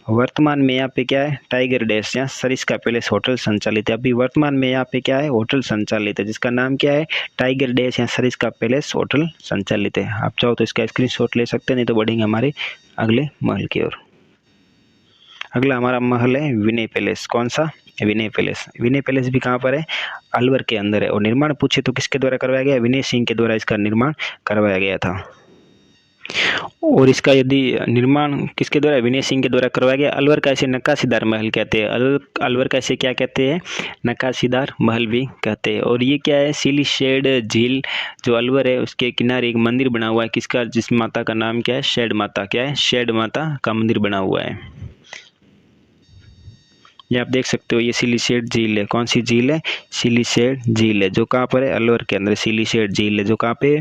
वर्तमान में यहाँ पे क्या है? टाइगर डैश या सरिस्का पैलेस होटल संचालित है। अभी वर्तमान में यहाँ पे क्या है? होटल संचालित है, जिसका नाम क्या है? टाइगर डैश या सरिस्का पैलेस होटल संचालित है। आप चाहो तो इसका स्क्रीनशॉट ले सकते हैं, नहीं तो बढ़ेंगे हमारे अगले महल की ओर। अगला हमारा महल है विनय पैलेस। कौन सा? विनय पैलेस। विनय पैलेस भी कहाँ पर है? अलवर के अंदर है। और निर्माण पूछे तो किसके द्वारा करवाया गया? विनय सिंह के द्वारा इसका निर्माण करवाया गया था। और इसका यदि निर्माण किसके द्वारा? विनय सिंह के द्वारा करवाया गया। अलवर का इसे नक्काशीदार महल कहते हैं। अलवर का इसे क्या कहते हैं? नक्काशीदार महल भी कहते हैं। और ये क्या है? सिली शेड झील जो अलवर है उसके किनारे एक मंदिर बना हुआ है। किसका? जिस माता का नाम क्या है? शेड माता। क्या है? शेड माता का मंदिर बना हुआ है। ये आप देख सकते हो, ये सिलीशेड झील है। कौन सी झील है? सिलीशेड झील है, जो कहाँ पर है? अलवर के अंदर सिलीशेड झील है, जो कहाँ पे?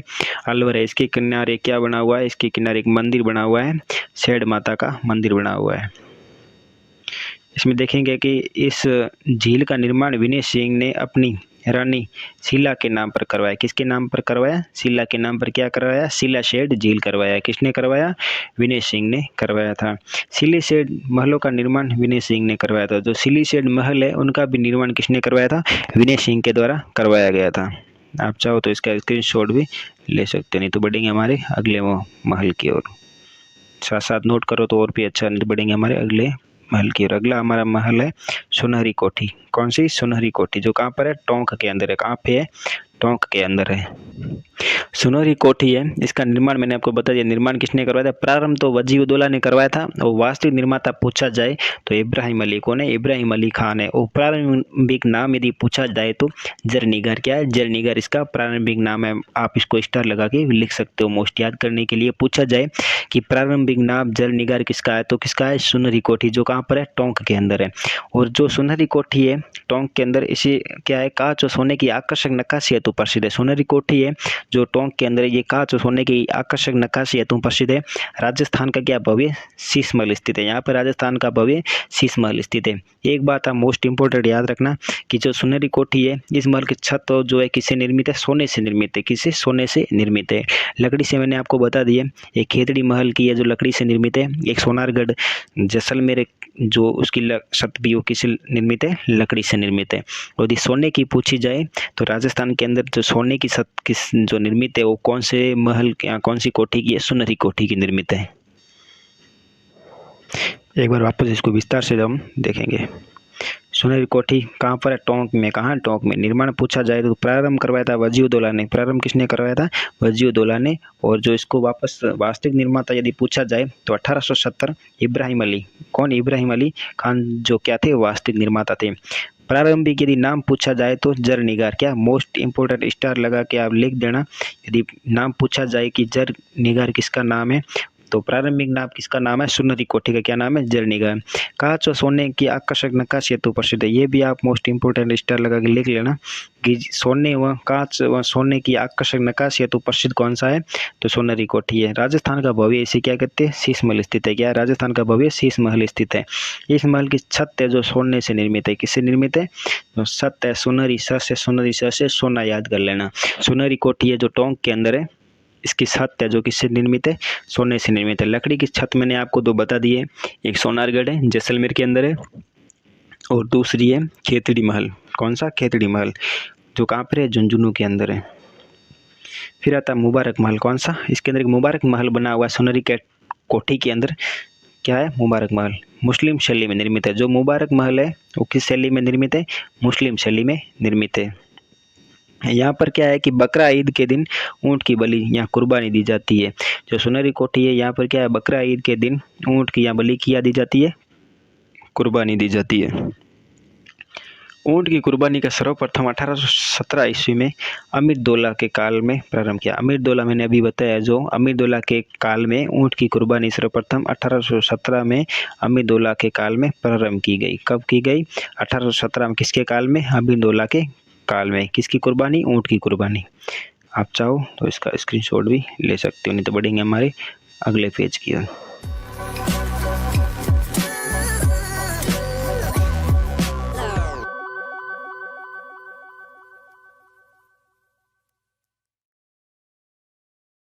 अलवर है। इसके किनारे क्या बना हुआ है? इसके किनारे एक मंदिर बना हुआ है, शेड माता का मंदिर बना हुआ है। इसमें देखेंगे कि इस झील का निर्माण विनय सिंह ने अपनी रानी शीला के नाम पर करवाया। किसके नाम पर करवाया? शीला के नाम पर क्या करवाया? शीला शेड झील करवाया। किसने करवाया? विनय सिंह ने करवाया था। सिली शेड महलों का निर्माण विनय सिंह ने करवाया था। जो सिली शेड महल है उनका भी निर्माण किसने करवाया था? विनय सिंह के द्वारा करवाया गया था। आप चाहो तो इसका स्क्रीनशॉट भी ले सकते, नहीं तो बढ़ेंगे हमारे अगले महल की ओर। साथ साथ नोट करो तो और भी अच्छा, नहीं तो बढ़ेंगे हमारे अगले महल की ओर। अगला हमारा महल है सुनहरी कोठी। कौन सी? सुनहरी कोठी, जो कहाँ पर है? टोंक के अंदर है। कहाँ पे है? टोंक के अंदर है। सुनहरी कोठी है, इसका निर्माण मैंने आपको बता दिया। निर्माण किसने करवाया था? प्रारंभ तो वजीउद्दौला ने करवाया था, और वास्तविक निर्माता पूछा जाए तो इब्राहिम अली। कौन है? इब्राहिम अली खान है। और प्रारंभिक नाम यदि पूछा जाए तो जरनिगर। क्या है? जरनिगर इसका प्रारंभिक नाम है। आप इसको स्टार लगा के लिख सकते हो मोस्ट याद करने के लिए। पूछा जाए कि प्रारंभिक नाम जरनिगर किसका है, तो किसका है? सुनहरी कोठी, जो कहाँ पर है? टोंक के अंदर है। और जो सुनहरी कोठी है टोंक के अंदर, इसे क्या है? कांच और सोने की आकर्षक नक्काशी हेतु प्रसिद्ध है। सुनहरी कोठी है जो टोंक के अंदर, ये कांच और सोने की आकर्षक नक्काशी हेतु प्रसिद्ध है। राजस्थान का क्या? भव्य शीश महल स्थित है। यहाँ पर राजस्थान का भव्य शीश महल स्थित है। एक बात आप मोस्ट इंपोर्टेंट याद रखना कि जो सुनहरी कोठी है, इस महल की छत जो है किससे निर्मित है? सोने से निर्मित है। किससे? सोने से निर्मित है। लकड़ी से मैंने आपको बता दिया। एक खेतड़ी महल की है जो लकड़ी से निर्मित है। एक सोनारगढ़ जैसलमेर जो उसकी छत भी वो किसी निर्मित है? लकड़ी से निर्मित है। और यदि सोने की पूछी जाए तो राजस्थान के अंदर जो सोने की जो निर्मित है वो कौन से महल या कौन सी कोठी की है? सुनहरी कोठी की निर्मित है। एक बार वापस इसको विस्तार से हम देखेंगे। सुनहरी कोठी कहाँ पर है? टोंक में। कहाँ? टोंक में। निर्माण पूछा जाए तो प्रारंभ करवाया था वजीउद्दौला ने। प्रारंभ किसने करवाया था? वजीउद्दौला ने। और जो इसको वापस वास्तविक निर्माता यदि पूछा जाए तो 1870 इब्राहिम अली। कौन? इब्राहिम अली खान, जो क्या थे? वास्तविक निर्माता थे। प्रारंभिक यदि नाम पूछा जाए तो जरनिगार। क्या? मोस्ट इंपोर्टेंट स्टार लगा के आप लिख देना। यदि नाम पूछा जाए कि जरनिगार किसका नाम है तो प्रारंभिक नाम किसका नाम है? सुनहरी कोठी का क्या नाम है? जरनिगार। कांच और सोने की आकर्षक नक्काशी हेतु प्रसिद्ध है। ये भी आप मोस्ट इंपोर्टेंट स्टार लगा के लिख लेना कि सोने व कांच व सोने की आकर्षक नक्काशी हेतु प्रसिद्ध कौन सा है? तो सुनहरी कोठी है। राजस्थान का भव्य इसे क्या कहते हैं? शीश महल स्थित है। क्या? राजस्थान का भव्य शीश महल स्थित है। इस महल की छत है जो सोने से निर्मित है। किससे निर्मित है? जो छत है सुनहरी स से, सुनहरी स से सोना याद कर लेना। सुनहरी कोठी है जो टोंक के अंदर है। इसकी छत है जो किससे निर्मित है? सोने से निर्मित है। लकड़ी की छत मैंने आपको दो बता दी है, एक सोनारगढ़ है जैसलमेर के अंदर है और दूसरी है खेतड़ी महल। कौन सा? खेतड़ी महल, जो कहाँ पर है? झुंझुनू के अंदर है। फिर आता है मुबारक महल। कौन सा? इसके अंदर एक मुबारक महल बना हुआ है सोनहरी कोठी के अंदर। क्या है? मुबारक महल मुस्लिम शैली में निर्मित है। जो मुबारक महल है वो किस शैली में निर्मित है? मुस्लिम शैली में निर्मित है। यहाँ पर क्या है कि बकरा ईद के दिन ऊँट की बलि यहाँ कुर्बानी दी जाती है। जो सुनहरी कोठी है यहाँ पर क्या है? बकरा ईद के दिन ऊँट की यहाँ बलि किया दी जाती है, कुर्बानी दी जाती है। ऊँट की कुर्बानी का सर्वप्रथम 1817 ईस्वी में अमीरदौला के काल में प्रारंभ किया। अमीरदौला मैंने अभी बताया, जो अमीरदौला के काल में ऊँट की कुर्बानी सर्वप्रथम 1817 में अमीरदौला के काल में प्रारंभ की गई। कब की गई? 1817 में। किसके काल में? अमीरदौला के काल में। किसकी कुर्बानी? ऊँट की कुर्बानी। आप चाहो तो इसका स्क्रीनशॉट भी ले सकते हो, नहीं तो बढ़ेंगे हमारे अगले पेज की ओर।